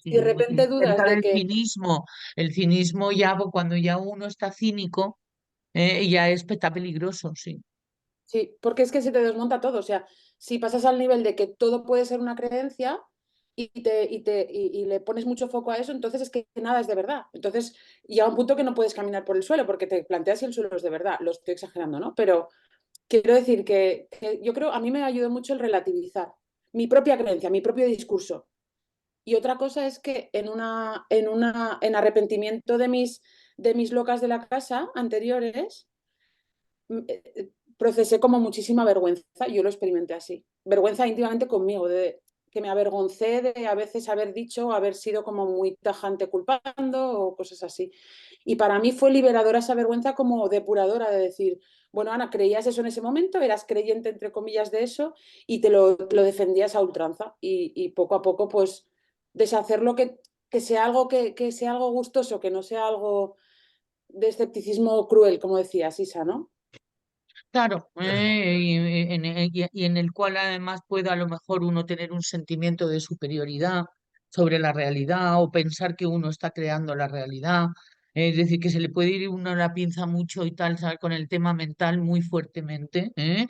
[SPEAKER 4] si de repente dudas
[SPEAKER 1] cerca
[SPEAKER 4] de
[SPEAKER 1] del
[SPEAKER 4] que,
[SPEAKER 1] cinismo. El cinismo ya, cuando ya uno está cínico, ya está peligroso, sí.
[SPEAKER 4] sí, porque es que se te desmonta todo, o sea, si pasas al nivel de que todo puede ser una creencia y le pones mucho foco a eso, entonces es que nada es de verdad. Entonces llega un punto que no puedes caminar por el suelo porque te planteas si el suelo es de verdad. Lo estoy exagerando, ¿no? Pero quiero decir que yo creo, a mí me ayudó mucho el relativizar mi propia creencia, mi propio discurso. Y otra cosa es que en arrepentimiento de mis locas de la casa anteriores, procesé como muchísima vergüenza, yo lo experimenté así, vergüenza íntimamente conmigo, de que me avergoncé de a veces haber dicho, haber sido como muy tajante culpando o cosas así. Y para mí fue liberadora esa vergüenza como depuradora de decir, bueno, Ana, creías eso en ese momento, eras creyente entre comillas de eso y te lo defendías a ultranza y poco a poco pues deshacerlo que sea algo que sea algo gustoso, que no sea algo de escepticismo cruel, como decía Sisa, ¿no?
[SPEAKER 1] Claro, y en el cual además puede a lo mejor uno tener un sentimiento de superioridad sobre la realidad o pensar que uno está creando la realidad. Es decir, que se le puede ir uno la pinza mucho y tal, ¿sabes? Con el tema mental muy fuertemente, ¿eh?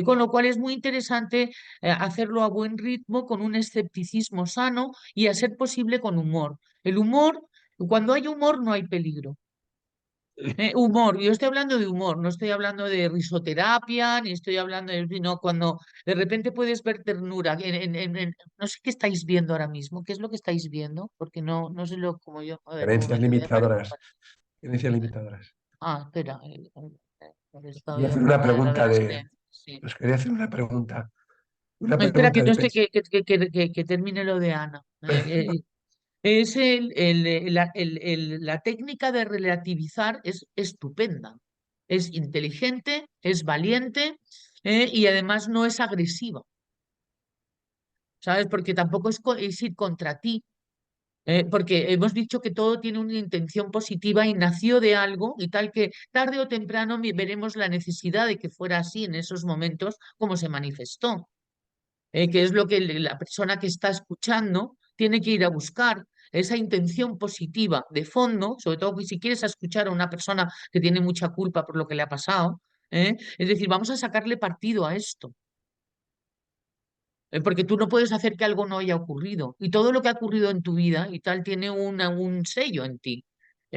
[SPEAKER 1] Con lo cual es muy interesante hacerlo a buen ritmo, con un escepticismo sano y a ser posible con humor. El humor, cuando hay humor no hay peligro. Humor, yo estoy hablando de humor, no estoy hablando de risoterapia, ni estoy hablando de, no, cuando de repente puedes ver ternura, no sé qué estáis viendo ahora mismo, qué es lo que estáis viendo, porque no sé lo como yo, a ver, un
[SPEAKER 2] Creencias
[SPEAKER 1] momento, voy a parar.
[SPEAKER 2] limitadoras. Creencias limitadoras.
[SPEAKER 1] Espera,
[SPEAKER 2] Quería
[SPEAKER 1] estoy
[SPEAKER 2] hacer una
[SPEAKER 1] apagada la
[SPEAKER 2] pregunta
[SPEAKER 1] de este, sí.
[SPEAKER 2] os quería hacer una pregunta. Una
[SPEAKER 1] Espera
[SPEAKER 2] pregunta
[SPEAKER 1] que no
[SPEAKER 2] de
[SPEAKER 1] estoy,
[SPEAKER 2] pens-
[SPEAKER 1] que termine lo de Ana. Es la técnica de relativizar es estupenda. Es inteligente, es valiente, y además no es agresiva, ¿sabes? Porque tampoco es ir contra ti, porque hemos dicho que todo tiene una intención positiva y nació de algo y tal que tarde o temprano veremos la necesidad de que fuera así en esos momentos como se manifestó, que es lo que la persona que está escuchando tiene que ir a buscar, esa intención positiva de fondo, sobre todo que si quieres escuchar a una persona que tiene mucha culpa por lo que le ha pasado, es decir, vamos a sacarle partido a esto. Porque tú no puedes hacer que algo no haya ocurrido. Y todo lo que ha ocurrido en tu vida y tal tiene un sello en ti.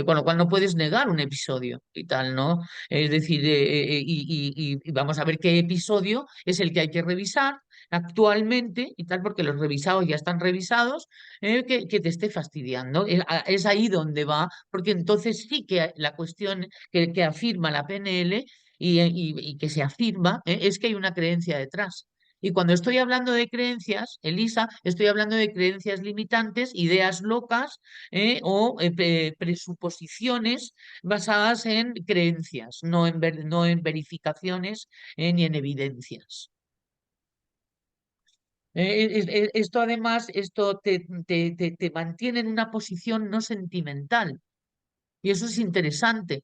[SPEAKER 1] Con lo cual no puedes negar un episodio y tal, ¿no? Es decir, y vamos a ver qué episodio es el que hay que revisar actualmente y tal, porque los revisados ya están revisados, que te esté fastidiando. Es ahí donde va, porque entonces sí que la cuestión que afirma la PNL y que se afirma, es que hay una creencia detrás. Y cuando estoy hablando de creencias, Elisa, estoy hablando de creencias limitantes, ideas locas, o presuposiciones basadas en creencias, no en verificaciones, ni en evidencias. Esto además, esto te mantiene en una posición no sentimental y eso es interesante.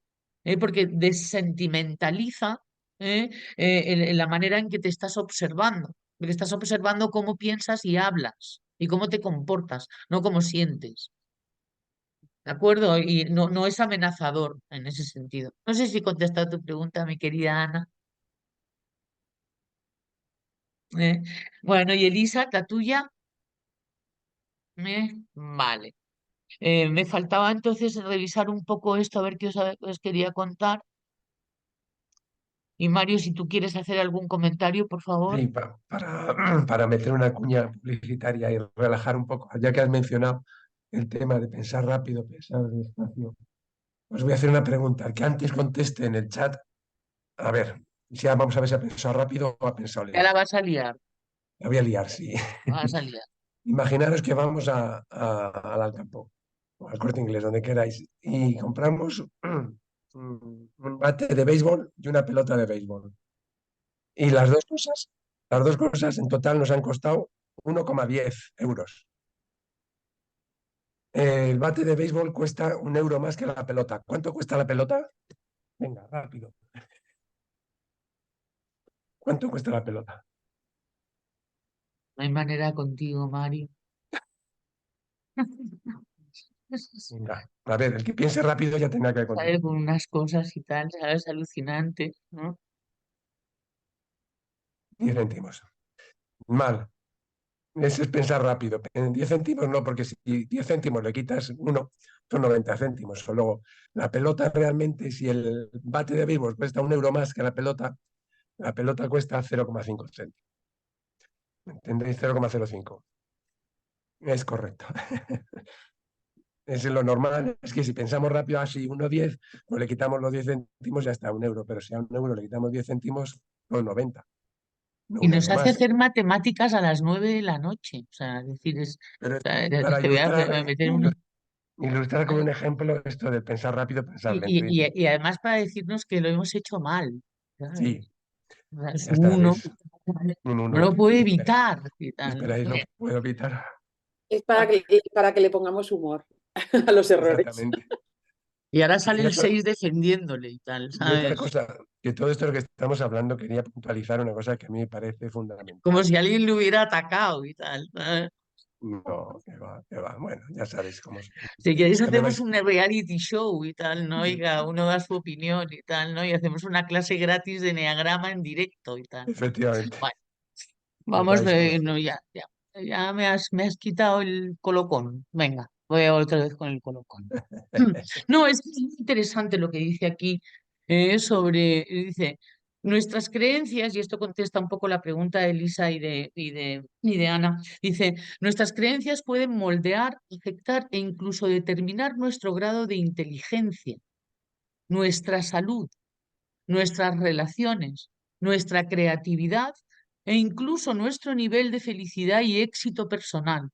[SPEAKER 1] porque desentimentaliza la manera en que te estás observando, porque estás observando cómo piensas y hablas y cómo te comportas, no cómo sientes. ¿De acuerdo? Y no es amenazador en ese sentido. No sé si he contestado tu pregunta, mi querida Ana. ¿Eh? Bueno, y Elisa, la tuya. Vale. Me faltaba entonces revisar un poco esto, a ver qué os quería contar. Y Mario, si tú quieres hacer algún comentario, por favor.
[SPEAKER 2] Sí, para meter una cuña publicitaria y relajar un poco, ya que has mencionado el tema de pensar rápido, pensar despacio, os voy a hacer una pregunta. El que antes conteste en el chat, a ver, ya vamos a ver si ha pensado rápido o ha pensado
[SPEAKER 1] Ya la
[SPEAKER 2] lento.
[SPEAKER 1] vas a liar,
[SPEAKER 2] La voy a liar, sí.
[SPEAKER 1] la vas a liar.
[SPEAKER 2] Imaginaros que vamos al Alcampo o al Corte Inglés, donde queráis, y compramos un bate de béisbol y una pelota de béisbol. Y las dos cosas en total nos han costado 1,10 euros. El bate de béisbol cuesta 1 euro más que la pelota. ¿Cuánto cuesta la pelota? Venga, rápido. ¿Cuánto cuesta la pelota?
[SPEAKER 1] No hay manera contigo, Mario.
[SPEAKER 2] Venga, a ver, el que piense rápido ya tendrá que contar.
[SPEAKER 1] ¿Sabes? Con unas cosas y tal, ¿sabes? Alucinante, ¿no?
[SPEAKER 2] 10 céntimos. Mal. Eso es pensar rápido. En 10 céntimos no, porque si 10 céntimos le quitas uno, son 90 céntimos. O luego, la pelota realmente, si el bate de béisbol cuesta 1 euro más que la pelota cuesta 0,5 céntimos. ¿Entendéis? 0,05. Es correcto. Es lo normal, es que si pensamos rápido, así 1,10, pues le quitamos los 10 céntimos, ya está 1 euro. Pero si a 1 euro le quitamos 10 céntimos, son 90. No
[SPEAKER 1] Y
[SPEAKER 2] 1
[SPEAKER 1] nos
[SPEAKER 2] euro
[SPEAKER 1] hace
[SPEAKER 2] más.
[SPEAKER 1] hacer matemáticas a las 9 de la noche. O sea, es decir,
[SPEAKER 2] Pero
[SPEAKER 1] o sea,
[SPEAKER 2] para
[SPEAKER 1] te voy a
[SPEAKER 2] ilustrar,
[SPEAKER 1] meter una.
[SPEAKER 2] ilustrar con un ejemplo esto de pensar rápido, pensar lento.
[SPEAKER 1] Y además para decirnos que lo hemos hecho mal, ¿sabes?
[SPEAKER 2] Sí,
[SPEAKER 1] O sea, es
[SPEAKER 2] ya está,
[SPEAKER 1] uno,
[SPEAKER 2] ¿ves? Un
[SPEAKER 1] no
[SPEAKER 2] 1.
[SPEAKER 1] lo puede evitar y
[SPEAKER 2] Si
[SPEAKER 1] tal.
[SPEAKER 2] esperáis, lo puedo quitar.
[SPEAKER 4] Es para que le pongamos humor a los errores.
[SPEAKER 2] Exactamente.
[SPEAKER 1] Y ahora sale
[SPEAKER 2] Y
[SPEAKER 1] el
[SPEAKER 2] otra,
[SPEAKER 1] 6 defendiéndole y tal,
[SPEAKER 2] y otra
[SPEAKER 1] ¿sabes?
[SPEAKER 2] cosa, que todo esto de lo que estamos hablando, quería puntualizar una cosa que a mí me parece
[SPEAKER 1] Como
[SPEAKER 2] fundamental.
[SPEAKER 1] si alguien le hubiera atacado y tal, ¿sabes?
[SPEAKER 2] No, que va, que va. Bueno, ya sabéis cómo es.
[SPEAKER 1] Si queréis
[SPEAKER 2] Que me
[SPEAKER 1] hacemos
[SPEAKER 2] vais.
[SPEAKER 1] un reality show y tal, ¿no? Oiga, uno da su opinión y tal, ¿no? Y hacemos una clase gratis de enneagrama en directo y tal, ¿no?
[SPEAKER 2] Efectivamente,
[SPEAKER 1] Bueno,
[SPEAKER 2] me
[SPEAKER 1] vamos,
[SPEAKER 2] vais con
[SPEAKER 1] no, ya me has quitado el colocón. Venga, voy otra vez con el colocón. No, es que es muy interesante lo que dice aquí dice, nuestras creencias, y esto contesta un poco la pregunta de Elisa y de Ana, dice, nuestras creencias pueden moldear, afectar e incluso determinar nuestro grado de inteligencia, nuestra salud, nuestras relaciones, nuestra creatividad e incluso nuestro nivel de felicidad y éxito personal.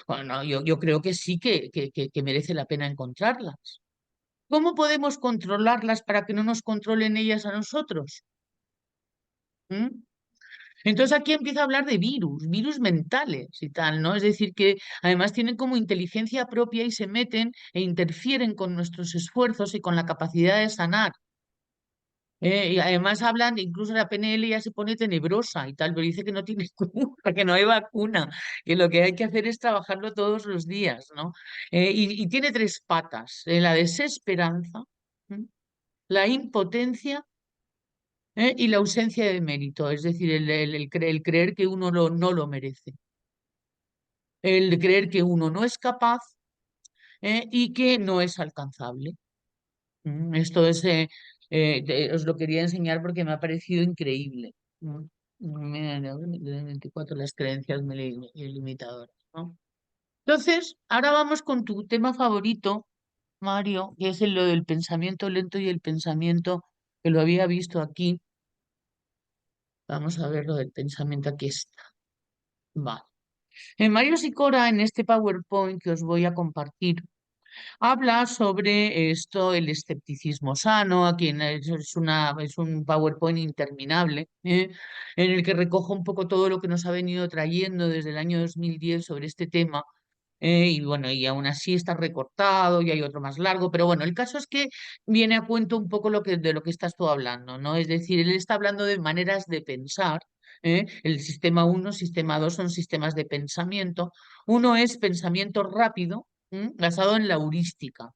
[SPEAKER 1] Bueno, yo creo que sí que merece la pena encontrarlas. ¿Cómo podemos controlarlas para que no nos controlen ellas a nosotros? ¿Mm? Entonces aquí empieza a hablar de virus mentales y tal, ¿no? Es decir, que además tienen como inteligencia propia y se meten e interfieren con nuestros esfuerzos y con la capacidad de sanar. Y además hablan, incluso la PNL ya se pone tenebrosa y tal, pero dice que no tiene cura, que no hay vacuna, que lo que hay que hacer es trabajarlo todos los días, ¿no? Y tiene tres patas, la desesperanza, ¿m? La impotencia y la ausencia de mérito, es decir, el creer que uno no lo merece, el creer que uno no es capaz y que no es alcanzable. Esto os lo quería enseñar porque me ha parecido increíble. ¿No? Mira, 24 las creencias limitadoras, ¿no? Entonces, ahora vamos con tu tema favorito, Mario, que es lo del pensamiento lento y el pensamiento que lo había visto aquí. Vamos a ver lo del pensamiento, aquí está. Vale. Mario Sicora, en este PowerPoint que os voy a compartir, habla sobre esto, el escepticismo sano, aquí es un PowerPoint interminable, en el que recojo un poco todo lo que nos ha venido trayendo desde el año 2010 sobre este tema, y bueno, y aún así está recortado y hay otro más largo, pero bueno, el caso es que viene a cuento un poco de lo que estás tú hablando, ¿no? Es decir, él está hablando de maneras de pensar. El sistema 1, sistema 2 son sistemas de pensamiento. Uno es pensamiento rápido, basado en la heurística.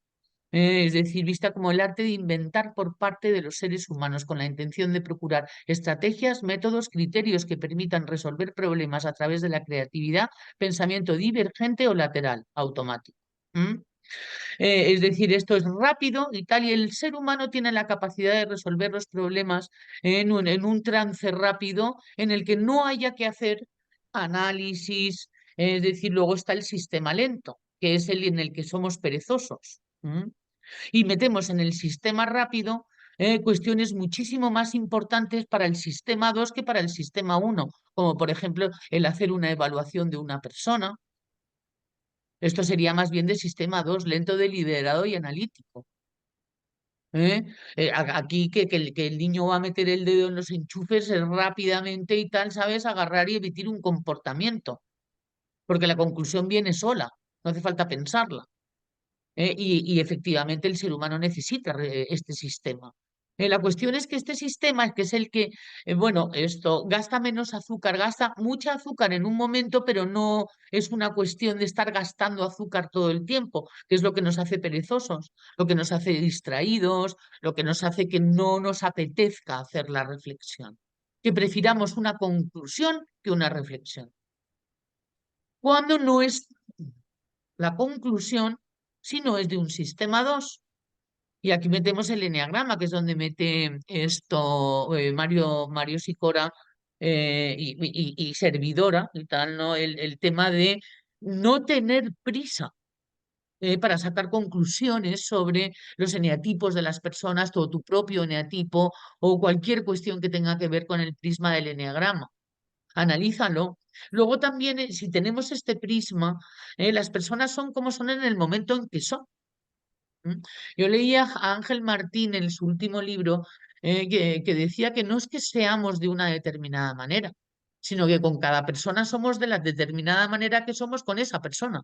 [SPEAKER 1] Es decir, vista como el arte de inventar por parte de los seres humanos con la intención de procurar estrategias, métodos, criterios que permitan resolver problemas a través de la creatividad, pensamiento divergente o lateral, automático. Es decir, esto es rápido y tal, y el ser humano tiene la capacidad de resolver los problemas en un trance rápido en el que no haya que hacer análisis. Es decir, luego está el sistema lento, que es el en el que somos perezosos. Y metemos en el sistema rápido cuestiones muchísimo más importantes para el sistema 2 que para el sistema 1, como por ejemplo el hacer una evaluación de una persona. Esto sería más bien de sistema 2, lento, deliberado y analítico. ¿eh? Aquí que el niño va a meter el dedo en los enchufes rápidamente y tal, ¿sabes? Agarrar y emitir un comportamiento, porque la conclusión viene sola, no hace falta pensarla. Y efectivamente el ser humano necesita este sistema. La cuestión es que este sistema, que es el que, bueno, esto gasta menos azúcar, gasta mucha azúcar en un momento, pero no es una cuestión de estar gastando azúcar todo el tiempo, que es lo que nos hace perezosos, lo que nos hace distraídos, lo que nos hace que no nos apetezca hacer la reflexión, que prefiramos una conclusión que una reflexión. Cuando no es la conclusión, si no es de un sistema 2. Y aquí metemos el eneagrama, que es donde mete esto Mario Sicora y servidora y tal, ¿no? El tema de no tener prisa para sacar conclusiones sobre los eneatipos de las personas, o tu propio eneatipo, o cualquier cuestión que tenga que ver con el prisma del eneagrama. Analízalo. Luego también, si tenemos este prisma, las personas son como son en el momento en que son. Yo leía a Ángel Martín en su último libro que decía que no es que seamos de una determinada manera, sino que con cada persona somos de la determinada manera que somos con esa persona.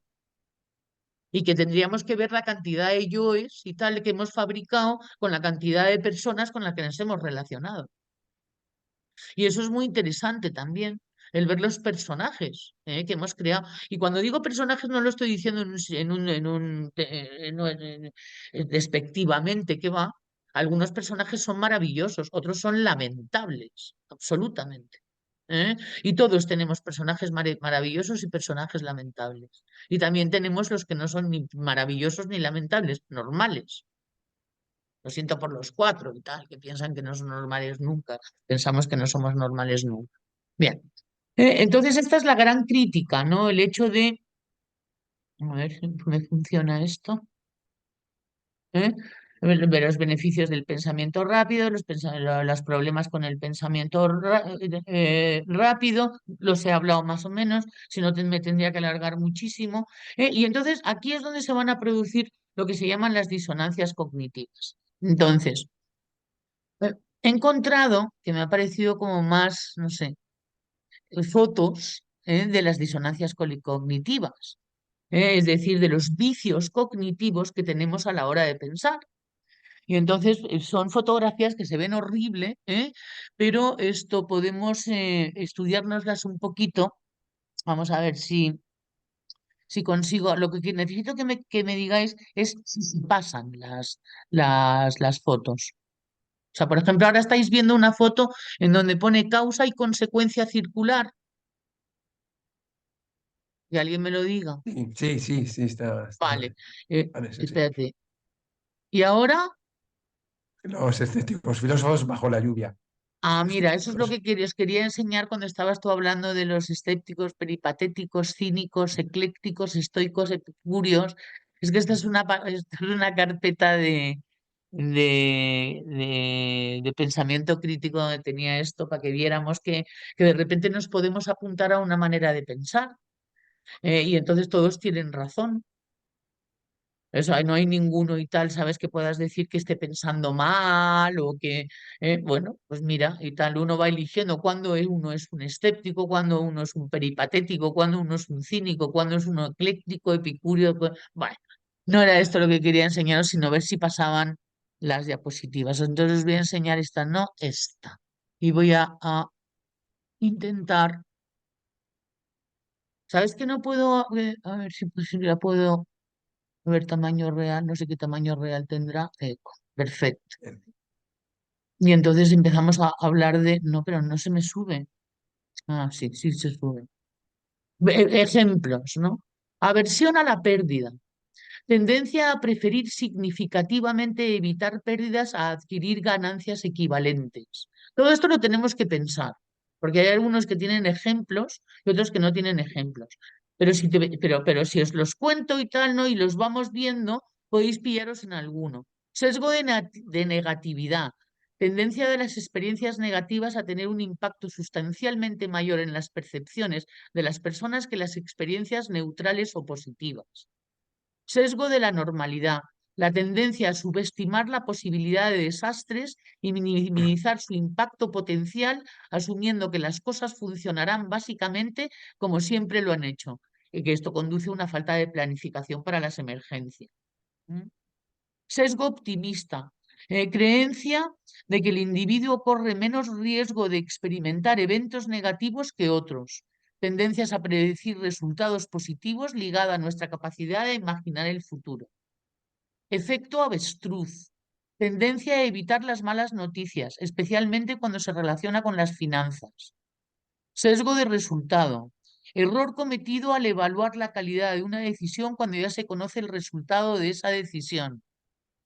[SPEAKER 1] Y que tendríamos que ver la cantidad de yoes y tal que hemos fabricado con la cantidad de personas con las que nos hemos relacionado. Y eso es muy interesante también, el ver los personajes que hemos creado. Y cuando digo personajes no lo estoy diciendo despectivamente, que va. Algunos personajes son maravillosos, otros son lamentables, absolutamente. Y todos tenemos personajes maravillosos y personajes lamentables. Y también tenemos los que no son ni maravillosos ni lamentables, normales. Lo siento por los cuatro y tal, que piensan que no son normales nunca. Pensamos que no somos normales nunca. Bien. Entonces, esta es la gran crítica, ¿no? El hecho de. A ver si me funciona esto. ¿eh? Ver los beneficios del pensamiento rápido, los problemas con el pensamiento rápido, los he hablado más o menos, si no me tendría que alargar muchísimo. Y entonces aquí es donde se van a producir lo que se llaman las disonancias cognitivas. Entonces, he encontrado que me ha parecido como más, no sé, fotos de las disonancias cognitivas, es decir, de los vicios cognitivos que tenemos a la hora de pensar. Y entonces son fotografías que se ven horrible, pero esto podemos estudiárnoslas un poquito. Vamos a ver si consigo. Lo que necesito que me digáis es si se pasan las fotos. O sea, por ejemplo, ahora estáis viendo una foto en donde pone causa y consecuencia circular. Que alguien me lo diga.
[SPEAKER 2] Sí, está
[SPEAKER 1] Vale,
[SPEAKER 2] vale, sí.
[SPEAKER 1] espérate. ¿Y ahora?
[SPEAKER 2] Los escépticos filósofos bajo la lluvia.
[SPEAKER 1] Mira, eso es lo
[SPEAKER 2] Escépticos.
[SPEAKER 1] que os quería enseñar cuando estabas tú hablando de los escépticos, peripatéticos, cínicos, eclécticos, estoicos, epicúreos. Es que esta es esta es una carpeta de pensamiento crítico donde tenía esto para que viéramos que de repente nos podemos apuntar a una manera de pensar. Y entonces todos tienen razón. O sea, no hay ninguno y tal, ¿sabes? Que puedas decir que esté pensando mal o que, bueno, pues mira, y tal, uno va eligiendo cuándo uno es un escéptico, cuándo uno es un peripatético, cuándo uno es un cínico, cuándo es uno ecléctico, epicúreo. Bueno, no era esto lo que quería enseñaros, sino ver si pasaban las diapositivas. Entonces os voy a enseñar esta, no esta. Y voy a intentar. ¿Sabes que no puedo? A ver si la puedo ver tamaño real, no sé qué tamaño real tendrá. Perfecto. Y entonces empezamos a hablar de, no, pero no se me sube. Ah, sí, sí se sube. Ejemplos, ¿no? Aversión a la pérdida. Tendencia a preferir significativamente evitar pérdidas a adquirir ganancias equivalentes. Todo esto lo tenemos que pensar, porque hay algunos que tienen ejemplos y otros que no tienen ejemplos. Pero si os los cuento y tal, ¿no? Y los vamos viendo, podéis pillaros en alguno. Sesgo de negatividad. Tendencia de las experiencias negativas a tener un impacto sustancialmente mayor en las percepciones de las personas que las experiencias neutrales o positivas. Sesgo de la normalidad, la tendencia a subestimar la posibilidad de desastres y minimizar su impacto potencial, asumiendo que las cosas funcionarán básicamente como siempre lo han hecho, y que esto conduce a una falta de planificación para las emergencias. Sesgo optimista, creencia de que el individuo corre menos riesgo de experimentar eventos negativos que otros. Tendencias a predecir resultados positivos ligada a nuestra capacidad de imaginar el futuro. Efecto avestruz. Tendencia a evitar las malas noticias, especialmente cuando se relaciona con las finanzas. Sesgo de resultado. Error cometido al evaluar la calidad de una decisión cuando ya se conoce el resultado de esa decisión.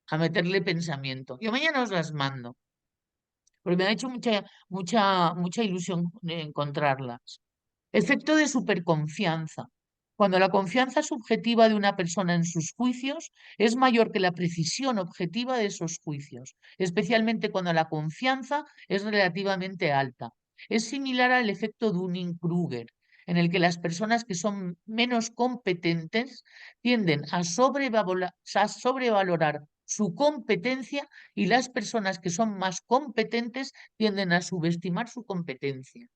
[SPEAKER 1] A meterle pensamiento. Yo mañana os las mando, porque me ha hecho mucha ilusión encontrarlas. Efecto de superconfianza. Cuando la confianza subjetiva de una persona en sus juicios es mayor que la precisión objetiva de esos juicios, especialmente cuando la confianza es relativamente alta. Es similar al efecto Dunning-Kruger, en el que las personas que son menos competentes tienden a sobrevalorar su competencia y las personas que son más competentes tienden a subestimar su competencia.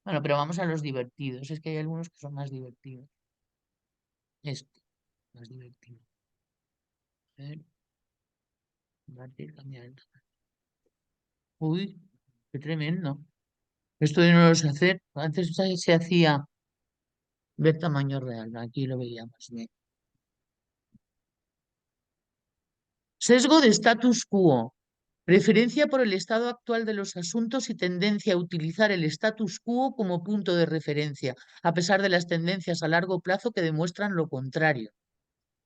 [SPEAKER 1] Bueno, pero vamos a los divertidos. Es que hay algunos que son más divertidos. Este, más divertido. A ver, cambiar el tamaño. Uy, qué tremendo. Esto yo no lo sé hacer. Antes se hacía ver tamaño real. Aquí lo veíamos bien. Sesgo de status quo. Preferencia por el estado actual de los asuntos y tendencia a utilizar el status quo como punto de referencia, a pesar de las tendencias a largo plazo que demuestran lo contrario.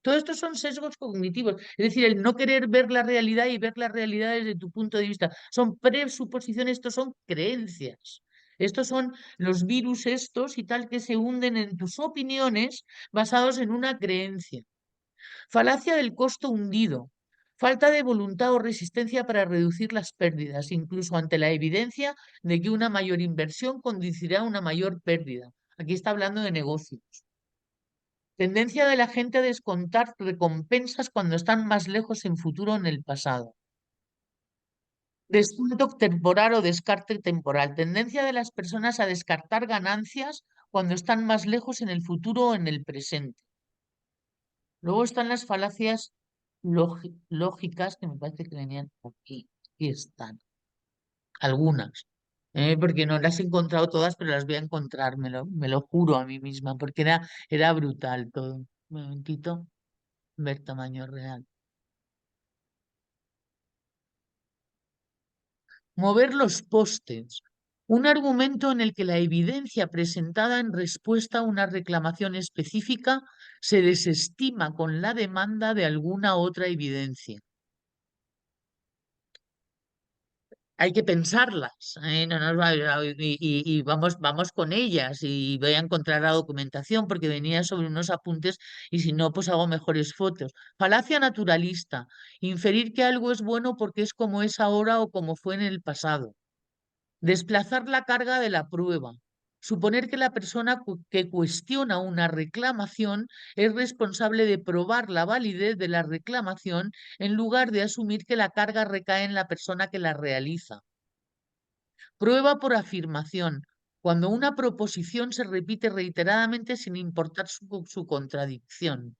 [SPEAKER 1] Todo esto son sesgos cognitivos, es decir, el no querer ver la realidad y ver la realidad desde tu punto de vista. Son presuposiciones, estos son creencias. Estos son los virus estos y tal que se hunden en tus opiniones basados en una creencia. Falacia del costo hundido. Falta de voluntad o resistencia para reducir las pérdidas, incluso ante la evidencia de que una mayor inversión conducirá a una mayor pérdida. Aquí está hablando de negocios. Tendencia de la gente a descontar recompensas cuando están más lejos en futuro o en el pasado. Descuento temporal o descarte temporal. Tendencia de las personas a descartar ganancias cuando están más lejos en el futuro o en el presente. Luego están las falacias lógicas, que me parece que venían aquí. Aquí están. Algunas. Porque no las he encontrado todas, pero las voy a encontrar, me lo juro a mí misma, porque era brutal todo. Un momentito, ver tamaño real. Mover los postes. Un argumento en el que la evidencia presentada en respuesta a una reclamación específica se desestima con la demanda de alguna otra evidencia. Hay que pensarlas, no nos y vamos con ellas y voy a encontrar la documentación porque venía sobre unos apuntes y si no, pues hago mejores fotos. Falacia naturalista, inferir que algo es bueno porque es como es ahora o como fue en el pasado. Desplazar la carga de la prueba. Suponer que la persona que cuestiona una reclamación es responsable de probar la validez de la reclamación en lugar de asumir que la carga recae en la persona que la realiza. Prueba por afirmación, cuando una proposición se repite reiteradamente sin importar su contradicción.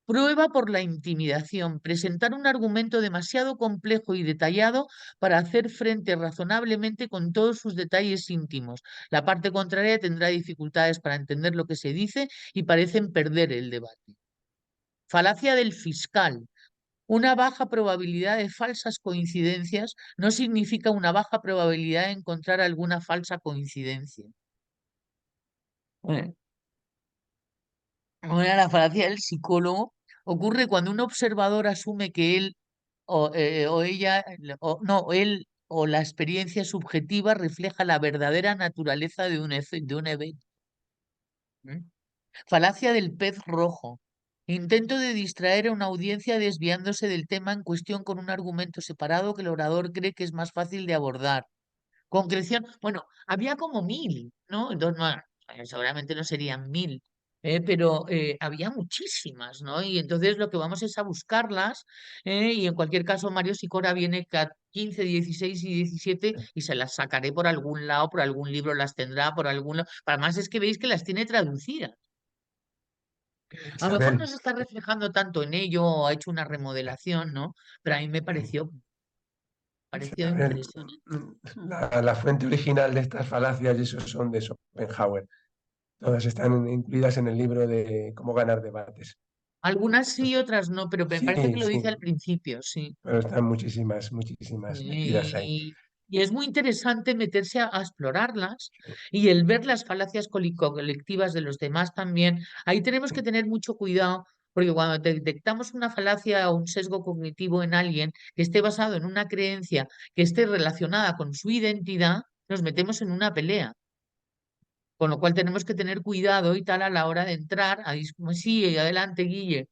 [SPEAKER 1] Prueba por la intimidación, presentar un argumento demasiado complejo y detallado para hacer frente razonablemente con todos sus detalles íntimos. La parte contraria tendrá dificultades para entender lo que se dice y parecen perder el debate. Falacia del fiscal. Una baja probabilidad de falsas coincidencias no significa una baja probabilidad de encontrar alguna falsa coincidencia. Ahora, la falacia del psicólogo ocurre cuando un observador asume que él o ella, no, él o la experiencia subjetiva refleja la verdadera naturaleza de un evento. Falacia del pez rojo. Intento de distraer a una audiencia desviándose del tema en cuestión con un argumento separado que el orador cree que es más fácil de abordar. Concreción, bueno, había como 1000, ¿no? Entonces, seguramente no serían 1000, pero había muchísimas, ¿no? Y entonces lo que vamos es a buscarlas, y en cualquier caso Mario Sicora viene 15, 16 y 17 y se las sacaré por algún lado, por algún libro las tendrá, por algún lado. Además es que veis que las tiene traducidas. A lo mejor no
[SPEAKER 2] Isabel,
[SPEAKER 1] se está reflejando tanto en ello o ha hecho una remodelación, ¿no? Pero a mí me pareció
[SPEAKER 2] Isabel,
[SPEAKER 1] impresionante.
[SPEAKER 2] la fuente original de estas falacias y eso son de Schopenhauer. Todas están incluidas en el libro de Cómo ganar debates.
[SPEAKER 1] Algunas sí, otras no, pero me
[SPEAKER 2] Sí,
[SPEAKER 1] parece que lo
[SPEAKER 2] sí,
[SPEAKER 1] dice al principio, sí.
[SPEAKER 2] pero están muchísimas metidas ahí.
[SPEAKER 1] Y es muy interesante meterse a explorarlas y el ver las falacias colectivas de los demás también. Ahí tenemos que tener mucho cuidado porque cuando detectamos una falacia o un sesgo cognitivo en alguien que esté basado en una creencia que esté relacionada con su identidad, nos metemos en una pelea. Con lo cual tenemos que tener cuidado y tal a la hora de entrar a sí, adelante, Guille.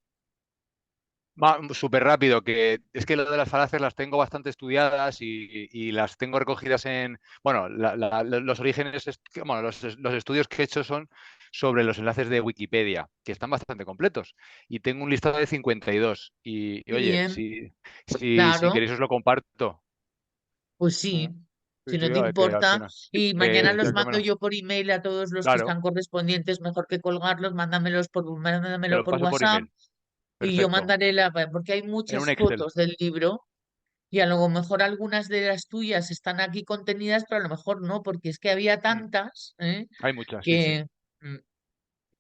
[SPEAKER 5] Va súper rápido, que es que lo de las falacias las tengo bastante estudiadas y las tengo recogidas en, bueno, los orígenes, bueno, los estudios que he hecho son sobre los enlaces de Wikipedia, que están bastante completos. Y tengo un listado de 52. Y
[SPEAKER 1] Qué
[SPEAKER 5] oye,
[SPEAKER 1] bien,
[SPEAKER 5] si
[SPEAKER 1] claro.
[SPEAKER 5] queréis os lo comparto.
[SPEAKER 1] Pues sí,
[SPEAKER 5] Sí,
[SPEAKER 1] si
[SPEAKER 5] sí,
[SPEAKER 1] no te
[SPEAKER 5] a ver, que al
[SPEAKER 1] importa,
[SPEAKER 5] final,
[SPEAKER 1] y mañana
[SPEAKER 5] que
[SPEAKER 1] los
[SPEAKER 5] el
[SPEAKER 1] mando
[SPEAKER 5] tema,
[SPEAKER 1] yo por email a todos los que
[SPEAKER 5] claro,
[SPEAKER 1] están correspondientes, mejor que colgarlos,
[SPEAKER 5] te
[SPEAKER 1] mándamelo
[SPEAKER 5] lo
[SPEAKER 1] por
[SPEAKER 5] paso por
[SPEAKER 1] WhatsApp
[SPEAKER 5] email.
[SPEAKER 1] y yo
[SPEAKER 5] Perfecto.
[SPEAKER 1] mandaré porque hay
[SPEAKER 5] En un
[SPEAKER 1] muchas
[SPEAKER 5] Excel.
[SPEAKER 1] fotos del libro y a lo mejor algunas de las tuyas están aquí contenidas, pero a lo mejor no, porque es que había
[SPEAKER 5] Mm.
[SPEAKER 1] tantas,
[SPEAKER 5] Hay muchas, sí, sí.
[SPEAKER 1] que mm,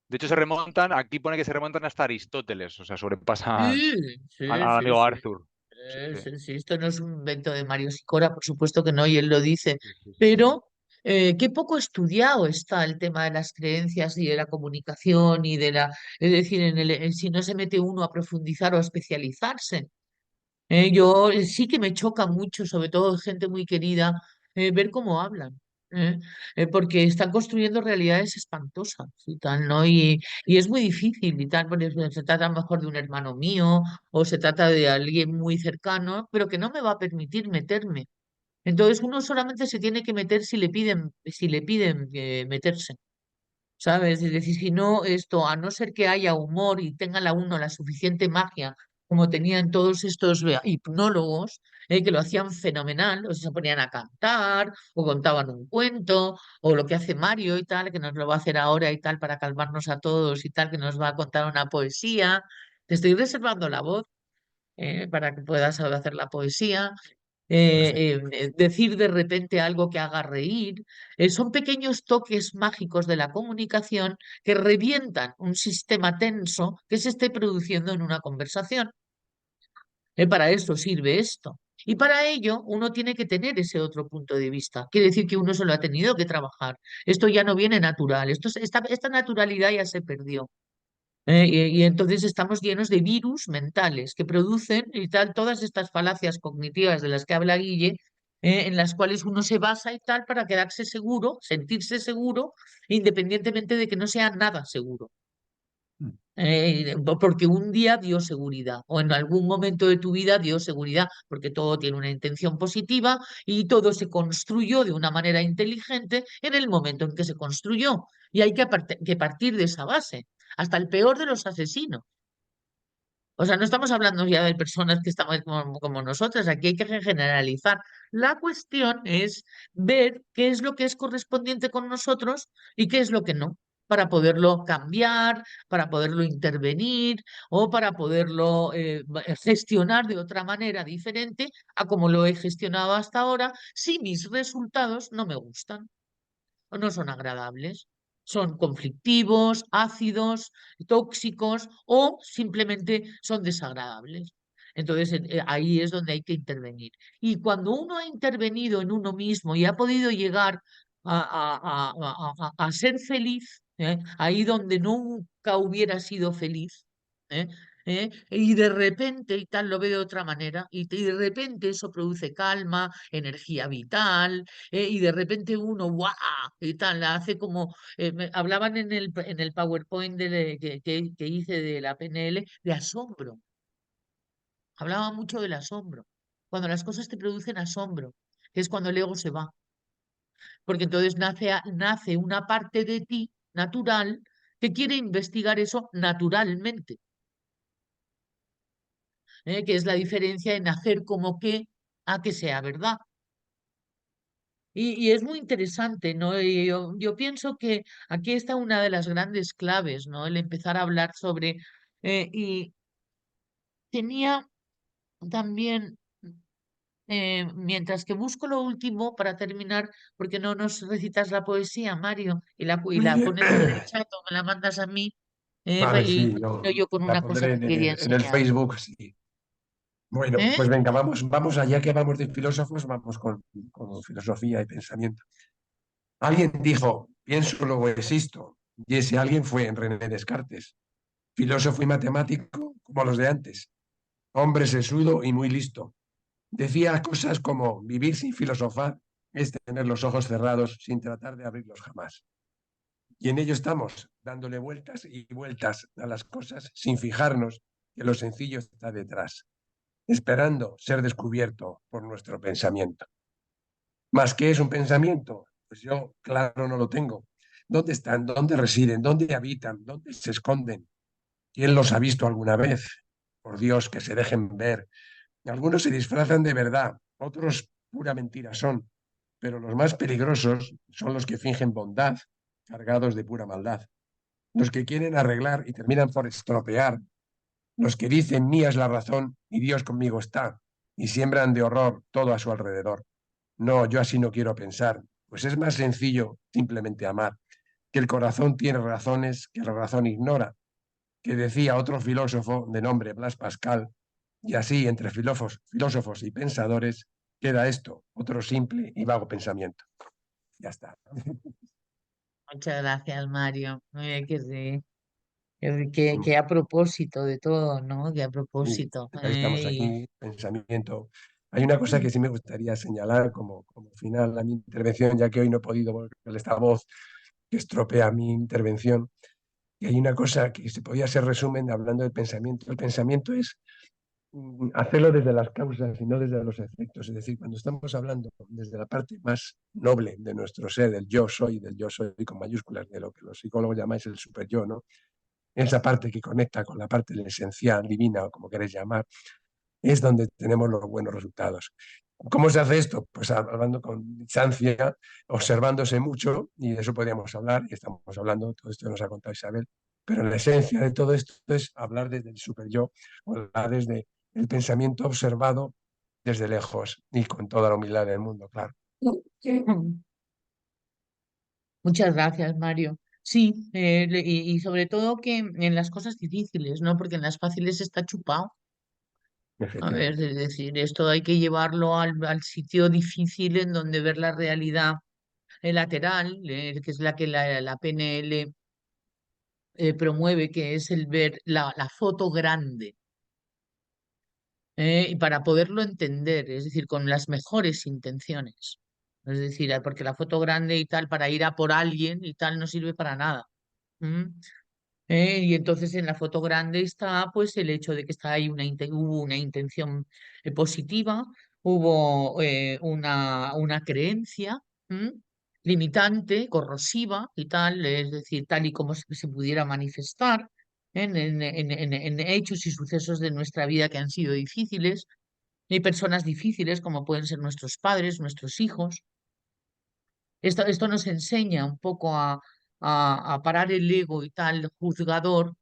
[SPEAKER 5] De hecho, se remontan, aquí pone que se remontan hasta Aristóteles, o sea, sobrepasan
[SPEAKER 1] sí,
[SPEAKER 5] al,
[SPEAKER 1] sí,
[SPEAKER 5] al
[SPEAKER 1] sí,
[SPEAKER 5] amigo
[SPEAKER 1] sí.
[SPEAKER 5] Arthur. Sí, sí.
[SPEAKER 1] Sí, sí, esto no es un invento de Mario Sicora, por supuesto que no, y él lo dice,
[SPEAKER 5] Sí, sí, sí, sí.
[SPEAKER 1] pero qué poco estudiado está el tema de las creencias y de la comunicación y de la, es decir, si no se mete uno a profundizar o a especializarse. Yo sí que me choca mucho, sobre todo gente muy querida, ver cómo hablan, ¿eh? Porque están construyendo realidades espantosas y tal, ¿no? Y es muy difícil y tal, porque se trata a lo mejor de un hermano mío o se trata de alguien muy cercano, pero que no me va a permitir meterme. Entonces uno solamente se tiene que meter si le piden meterse. ¿Sabes? Es decir, si no, esto, a no ser que haya humor y tenga la uno la suficiente magia, como tenían todos estos hipnólogos, que lo hacían fenomenal, o se ponían a cantar, o contaban un cuento, o lo que hace Mario y tal, que nos lo va a hacer ahora y tal, para calmarnos a todos y tal, que nos va a contar una poesía. Te estoy reservando la voz, para que puedas hacer la poesía,
[SPEAKER 2] Perfecto.
[SPEAKER 1] decir de repente algo que haga reír. Son pequeños toques mágicos de la comunicación que revientan un sistema tenso que se esté produciendo en una conversación. Para eso sirve esto. Y para ello uno tiene que tener ese otro punto de vista. Quiere decir que uno se lo ha tenido que trabajar. Esto ya no viene natural. Esta naturalidad ya se perdió. Y entonces estamos llenos de virus mentales que producen y tal, todas estas falacias cognitivas de las que habla Guille, en las cuales uno se basa y tal para quedarse seguro, sentirse seguro, independientemente de que no sea nada seguro. Porque un día dio seguridad o en algún momento de tu vida dio seguridad, porque todo tiene una intención positiva y todo se construyó de una manera inteligente en el momento en que se construyó. Y hay que partir de esa base, hasta el peor de los asesinos. O sea, no estamos hablando ya de personas que estamos como nosotras, aquí hay que generalizar. La cuestión es ver qué es lo que es correspondiente con nosotros y qué es lo que no, para poderlo cambiar, para poderlo intervenir o para poderlo gestionar de otra manera diferente a como lo he gestionado hasta ahora, si mis resultados no me gustan o no son agradables. Son conflictivos, ácidos, tóxicos o simplemente son desagradables. Entonces, ahí es donde hay que intervenir. Y cuando uno ha intervenido en uno mismo y ha podido llegar a ser feliz, ahí donde nunca hubiera sido feliz, ¿eh? Y de repente, y tal, lo ve de otra manera, y de repente eso produce calma, energía vital, y de repente uno, ¡guau! Y tal, la hace como, hablaban en el PowerPoint que hice de la PNL, de asombro. Hablaba mucho del asombro. Cuando las cosas te producen asombro, que es cuando el ego se va. Porque entonces nace una parte de ti natural que quiere investigar eso naturalmente, que es la diferencia en hacer como que a que sea verdad. Y es muy interesante, ¿no? Y yo pienso que aquí está una de las grandes claves, ¿no? El empezar a hablar sobre... y tenía también, mientras que busco lo último para terminar, porque no nos recitas la poesía, Mario, y la pones en el chat o me la mandas a mí,
[SPEAKER 2] Vale,
[SPEAKER 1] y
[SPEAKER 2] sí,
[SPEAKER 1] termino yo con
[SPEAKER 2] la
[SPEAKER 1] una cosa
[SPEAKER 2] pondré
[SPEAKER 1] que quería
[SPEAKER 2] en el
[SPEAKER 1] enseñar.
[SPEAKER 2] Facebook, sí. Bueno,
[SPEAKER 1] ¿Eh?
[SPEAKER 2] pues venga, vamos allá que vamos de filósofos, vamos con filosofía y pensamiento. Alguien dijo, pienso, luego existo, y ese alguien fue René Descartes, filósofo y matemático como los de antes, hombre sesudo y muy listo. Decía cosas como vivir sin filosofar es tener los ojos cerrados sin tratar de abrirlos jamás. Y en ello estamos, dándole vueltas y vueltas a las cosas sin fijarnos que lo sencillo está detrás, esperando ser descubierto por nuestro pensamiento. ¿Más qué es un pensamiento? Pues yo, claro, no lo tengo. ¿Dónde están? ¿Dónde residen? ¿Dónde habitan? ¿Dónde se esconden? ¿Quién los ha visto alguna vez? Por Dios, que se dejen ver. Algunos se disfrazan de verdad, otros pura mentira son, pero los más peligrosos son los que fingen bondad, cargados de pura maldad. Los que quieren arreglar y terminan por estropear, los que dicen mía es la razón y Dios conmigo está, y siembran de horror todo a su alrededor. No, yo así no quiero pensar, pues es más sencillo simplemente amar, que el corazón tiene razones que la razón ignora, que decía otro filósofo de nombre Blas Pascal, y así entre filósofos y pensadores queda esto, otro simple y vago pensamiento. Ya está.
[SPEAKER 1] Muchas gracias, Mario. Que sí. Que a propósito de todo, ¿no? Que a
[SPEAKER 2] Y
[SPEAKER 1] propósito.
[SPEAKER 2] ya que estamos aquí, pensamiento. Hay una cosa que sí me gustaría señalar como final a mi intervención, ya que hoy no he podido volver a esta voz que estropea mi intervención. Y hay una cosa que se podía ser resumen hablando del pensamiento. El pensamiento es hacerlo desde las causas y no desde los efectos. Es decir, cuando estamos hablando desde la parte más noble de nuestro ser, del yo soy con mayúsculas, de lo que los psicólogos llamáis el super yo, ¿no? Esa parte que conecta con la parte esencial, divina o como queréis llamar, es donde tenemos los buenos resultados. ¿Cómo se hace esto? Pues hablando con distancia, observándose mucho, y de eso podríamos hablar, y estamos hablando, todo esto nos ha contado Isabel, pero la esencia de todo esto es hablar desde el super yo, hablar desde el pensamiento observado desde lejos y con toda la humildad del mundo, claro.
[SPEAKER 1] Muchas gracias, Mario. Sí, y sobre todo que en las cosas difíciles, ¿no? Porque en las fáciles está chupado. A ver,
[SPEAKER 2] Efectivamente.
[SPEAKER 1] es decir, esto hay que llevarlo al sitio difícil en donde ver la realidad lateral, que es la que la PNL promueve, que es el ver la foto grande, y para poderlo entender, es decir, con las mejores intenciones. Es decir, porque la foto grande y tal, para ir a por alguien y tal, no sirve para nada. ¿Mm? Y entonces en la foto grande está pues el hecho de que está ahí hubo una intención positiva, hubo una creencia limitante, corrosiva y tal, es decir, tal y como se pudiera manifestar en hechos y sucesos de nuestra vida que han sido difíciles, y personas difíciles como pueden ser nuestros padres, nuestros hijos. Esto nos enseña un poco a parar el ego y tal juzgador,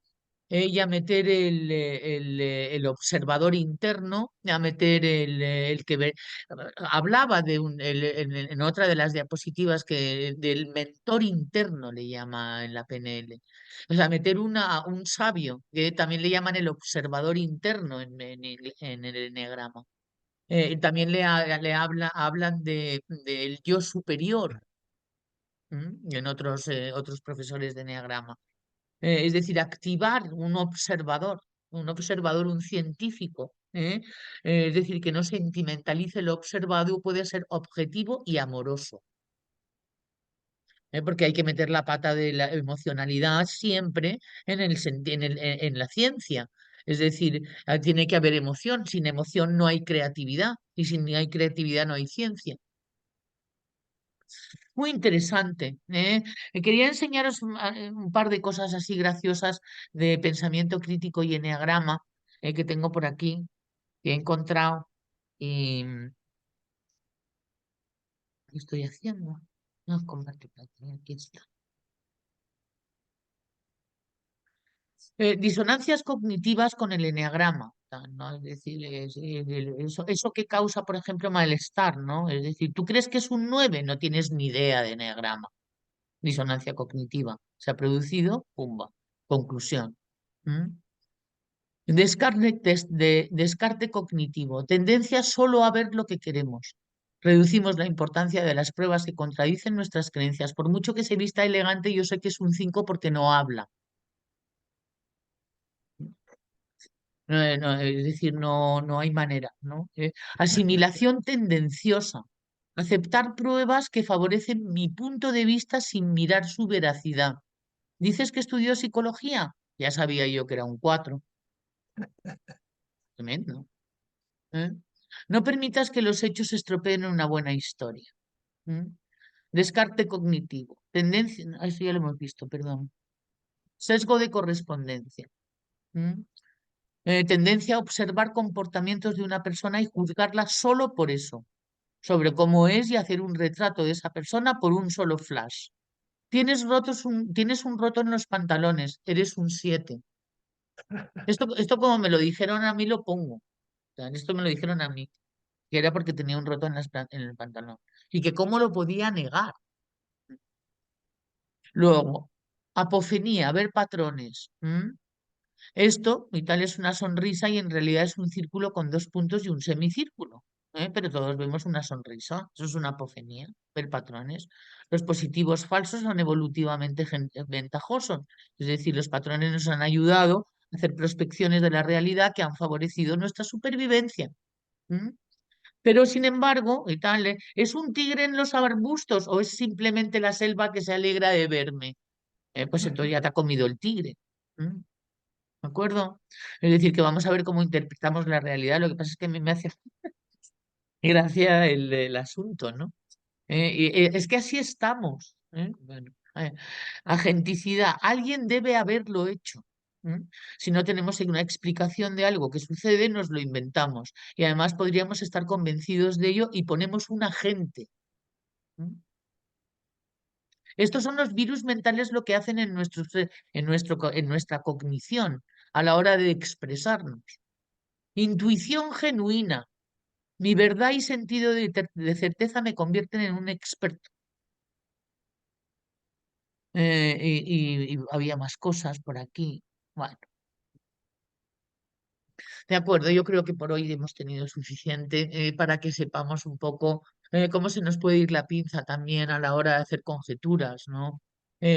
[SPEAKER 1] y a meter el observador interno, a meter el que hablaba en otra de las diapositivas que del mentor interno le llama en la PNL. O sea, meter un sabio, que también le llaman el observador interno en el eneagrama. También hablan del yo superior, en otros profesores de eneagrama. Es decir, activar un observador, un científico. Es decir, que no sentimentalice lo observado, puede ser objetivo y amoroso. Porque hay que meter la pata de la emocionalidad siempre en la ciencia. Es decir, tiene que haber emoción. Sin emoción no hay creatividad. Y sin no hay creatividad no hay ciencia. Muy interesante, ¿eh? Quería enseñaros un par de cosas así graciosas de pensamiento crítico y eneagrama, que tengo por aquí, que he encontrado y ¿qué estoy haciendo? No, compartir pantalla, aquí está. Disonancias cognitivas con el eneagrama, ¿no? Es decir, eso que causa, por ejemplo, malestar, ¿no? Es decir, tú crees que es un 9, no tienes ni idea de eneagrama. Disonancia cognitiva. Se ha producido, pumba. Conclusión. ¿Mm? Descarte cognitivo. Tendencia solo a ver lo que queremos. Reducimos la importancia de las pruebas que contradicen nuestras creencias. Por mucho que se vista elegante, yo sé que es un 5 porque no habla. Es decir, no hay manera, ¿no? Asimilación tendenciosa. Aceptar pruebas que favorecen mi punto de vista sin mirar su veracidad. ¿Dices que estudió psicología? Ya sabía yo que era un 4. Tremendo. ¿Eh? No permitas que los hechos estropeen una buena historia. ¿Mm? Descarte cognitivo. Tendencia, eso ya lo hemos visto, perdón. Sesgo de correspondencia. ¿Mm? Tendencia a observar comportamientos de una persona y juzgarla solo por eso, sobre cómo es y hacer un retrato de esa persona por un solo flash. Tienes un roto en los pantalones, eres un 7. Esto como me lo dijeron a mí lo pongo. O sea, esto me lo dijeron a mí, que era porque tenía un roto en el pantalón. Y que cómo lo podía negar. Luego, apofenía, ver patrones. Esto, y tal, es una sonrisa y en realidad es un círculo con 2 puntos y un semicírculo. Pero todos vemos una sonrisa. Eso es una apofenía, ver patrones. Los positivos falsos son evolutivamente ventajosos. Es decir, los patrones nos han ayudado a hacer prospecciones de la realidad que han favorecido nuestra supervivencia. ¿Mm? Pero sin embargo, y tal, ¿es un tigre en los arbustos o es simplemente la selva que se alegra de verme? Pues entonces ya te ha comido el tigre. ¿Mm? ¿De acuerdo? Es decir, que vamos a ver cómo interpretamos la realidad. Lo que pasa es que a mí me hace gracia el asunto, ¿no? Es que así estamos. Bueno, agenticidad. Alguien debe haberlo hecho. Si no tenemos una explicación de algo que sucede, nos lo inventamos. Y además podríamos estar convencidos de ello y ponemos un agente. Estos son los virus mentales lo que hacen en nuestra cognición a la hora de expresarnos. Intuición genuina. Mi verdad y sentido de certeza me convierten en un experto. Y había más cosas por aquí. Bueno, de acuerdo, yo creo que por hoy hemos tenido suficiente para que sepamos un poco cómo se nos puede ir la pinza también a la hora de hacer conjeturas, ¿no?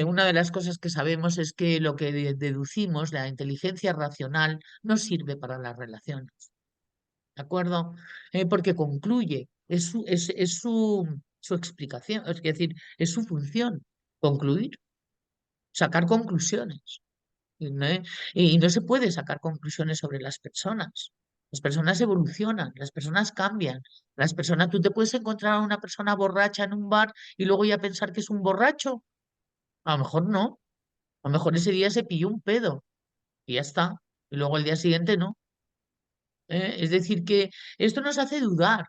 [SPEAKER 1] Una de las cosas que sabemos es que lo que deducimos, la inteligencia racional, no sirve para las relaciones, ¿de acuerdo? Porque concluye, es su explicación, es decir, es su función, concluir, sacar conclusiones. ¿no? Y no se puede sacar conclusiones sobre las personas. Las personas evolucionan, las personas cambian. Las personas, tú te puedes encontrar a una persona borracha en un bar y luego ya pensar que es un borracho. A lo mejor no. A lo mejor ese día se pilló un pedo y ya está. Y luego el día siguiente no. Es decir, que esto nos hace dudar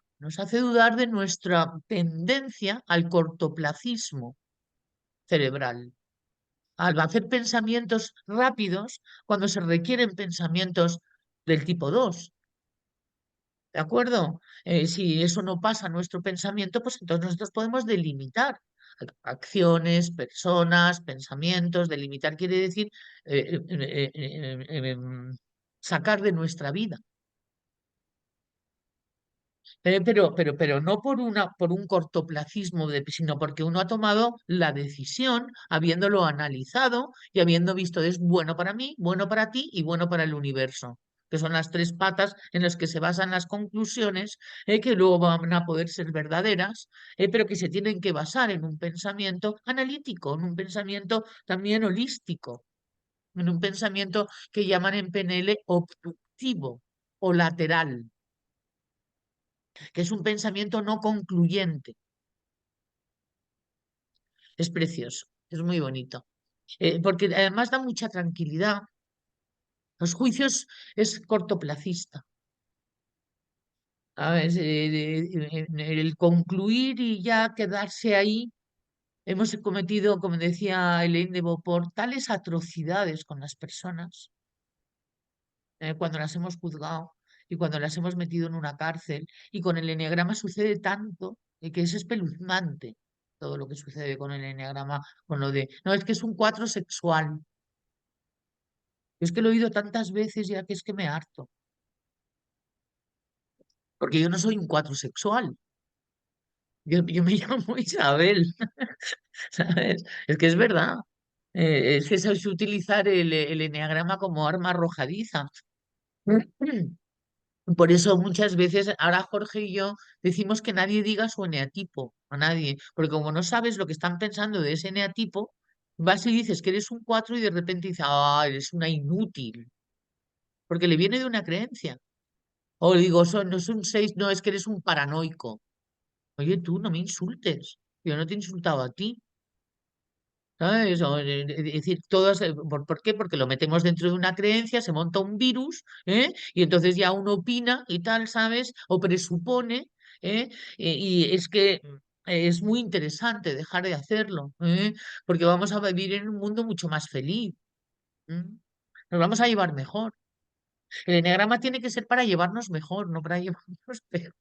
[SPEAKER 1] de nuestra tendencia al cortoplacismo cerebral, al hacer pensamientos rápidos cuando se requieren pensamientos del tipo 2. ¿De acuerdo? Si eso no pasa en nuestro pensamiento, pues entonces nosotros podemos delimitar acciones, personas, pensamientos. Delimitar quiere decir sacar de nuestra vida. Pero no por un cortoplacismo, sino porque uno ha tomado la decisión, habiéndolo analizado y habiendo visto es bueno para mí, bueno para ti y bueno para el universo, que son las tres patas en las que se basan las conclusiones, que luego van a poder ser verdaderas, pero que se tienen que basar en un pensamiento analítico, en un pensamiento también holístico, en un pensamiento que llaman en PNL obstructivo o lateral, que es un pensamiento no concluyente. Es precioso, es muy bonito. Porque además da mucha tranquilidad. Los juicios es cortoplacista. ¿Sabes? El concluir y ya quedarse ahí, hemos cometido, como decía Elaine de Beauport, tales atrocidades con las personas, cuando las hemos juzgado y cuando las hemos metido en una cárcel. Y con el eneagrama sucede tanto, que es espeluznante todo lo que sucede con el eneagrama, con lo de, no, es que es un 4 sexual. Es que lo he oído tantas veces ya que es que me harto. Porque yo no soy un 4 sexual. Yo me llamo Isabel, ¿sabes? Es que es verdad. Es que es utilizar el eneagrama como arma arrojadiza. Por eso muchas veces ahora Jorge y yo decimos que nadie diga su eneatipo, a nadie, porque como no sabes lo que están pensando de ese eneatipo, vas y dices que eres un 4 y de repente dices, ah, eres una inútil, porque le viene de una creencia. O digo, no es un 6, no, es que eres un paranoico. Oye, tú no me insultes, yo no te he insultado a ti. ¿Sabes? Es decir, todas, ¿por qué? Porque lo metemos dentro de una creencia, se monta un virus, y entonces ya uno opina y tal, ¿sabes? O presupone, ¿eh? Y es que es muy interesante dejar de hacerlo, porque vamos a vivir en un mundo mucho más feliz. ¿Eh? Nos vamos a llevar mejor. El eneagrama tiene que ser para llevarnos mejor, no para llevarnos peor.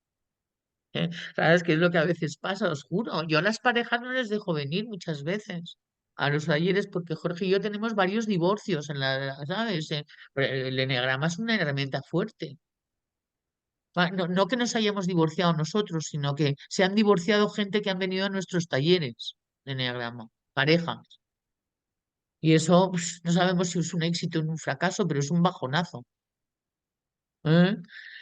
[SPEAKER 1] ¿Sabes qué es lo que a veces pasa? Os juro. Yo a las parejas no les dejo venir muchas veces a los talleres porque Jorge y yo tenemos varios divorcios en la, ¿sabes? Pero el eneagrama es una herramienta fuerte. No, no que nos hayamos divorciado nosotros, sino que se han divorciado gente que han venido a nuestros talleres de eneagrama, parejas. Y eso pues, no sabemos si es un éxito o un fracaso, pero es un bajonazo. ¿Eh?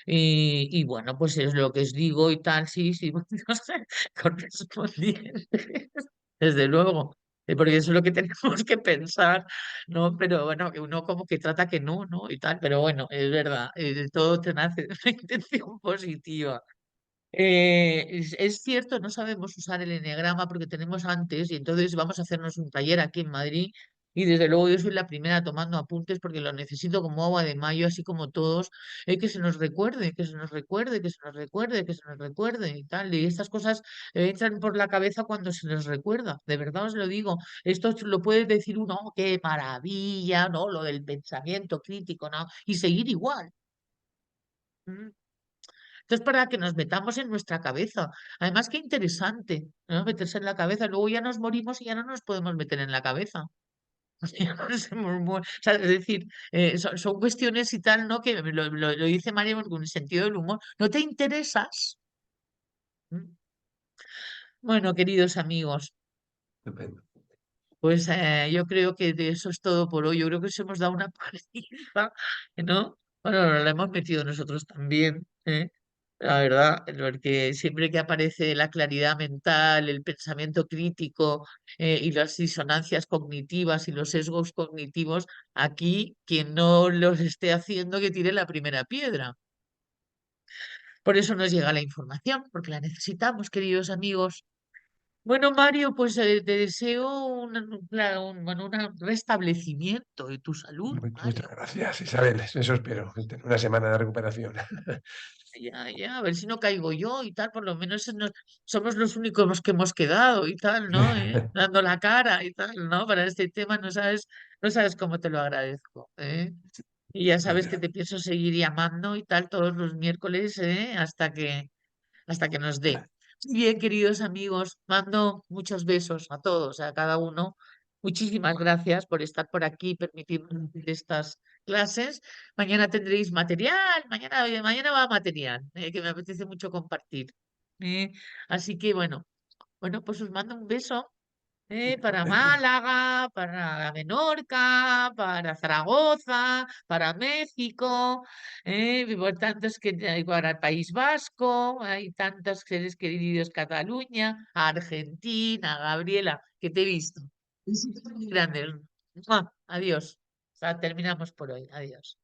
[SPEAKER 1] Y bueno, pues es lo que os digo y tal, sí, sí, no sé, correspondiente, desde luego, porque eso es lo que tenemos que pensar, ¿no? Pero bueno, que uno como que trata que no, ¿no? Y tal, pero bueno, es verdad, todo te nace de una intención positiva. Es cierto, no sabemos usar el eneagrama porque tenemos antes y entonces vamos a hacernos un taller aquí en Madrid y desde luego yo soy la primera tomando apuntes porque lo necesito como agua de mayo, así como todos, que se nos recuerde, que se nos recuerde, que se nos recuerde, que se nos recuerde y tal. Y estas cosas entran por la cabeza cuando se nos recuerda, de verdad os lo digo. Esto lo puede decir uno, "Oh, qué maravilla, ¿no? Lo del pensamiento crítico, ¿no? Y seguir igual. ¿Mm? Entonces, para que nos metamos en nuestra cabeza. Además, qué interesante, ¿no? Meterse en la cabeza. Luego ya nos morimos y ya no nos podemos meter en la cabeza. Ya no nos o sea, es decir, son cuestiones y tal, ¿no? Que lo dice María con un sentido del humor. ¿No te interesas? ¿Mm? Bueno, queridos amigos,
[SPEAKER 2] Estupendo.
[SPEAKER 1] pues yo creo que de eso es todo por hoy. Yo creo que os hemos dado una paliza, ¿no? Bueno, nos la hemos metido nosotros también, ¿eh? La verdad, porque siempre que aparece la claridad mental, el pensamiento crítico y las disonancias cognitivas y los sesgos cognitivos, aquí quien no los esté haciendo que tire la primera piedra. Por eso nos llega la información, porque la necesitamos, queridos amigos. Bueno, Mario, pues te deseo bueno, un restablecimiento de tu salud,
[SPEAKER 2] Muchas
[SPEAKER 1] Mario.
[SPEAKER 2] gracias, Isabel. Eso espero, tener una semana de recuperación.
[SPEAKER 1] Ya, a ver si no caigo yo y tal, por lo menos somos los únicos que hemos quedado y tal, ¿no? Dando la cara y tal, ¿no? Para este tema no sabes cómo te lo agradezco, ¿eh? Y ya sabes que
[SPEAKER 2] Gracias.
[SPEAKER 1] te pienso seguir llamando y tal todos los miércoles, hasta que nos dé. Bien, queridos amigos, mando muchos besos a todos, a cada uno. Muchísimas gracias por estar por aquí, permitirme hacer estas clases. Mañana tendréis material, mañana va material, que me apetece mucho compartir. ¿eh? Así que bueno, pues os mando un beso para Málaga, para Menorca, para Zaragoza, para México, y por tantos que para el País Vasco, hay tantos seres queridos, Cataluña, Argentina, Gabriela, que te he visto. Besitos muy grandes. ¡Mua! Adiós. O sea, terminamos por hoy. Adiós.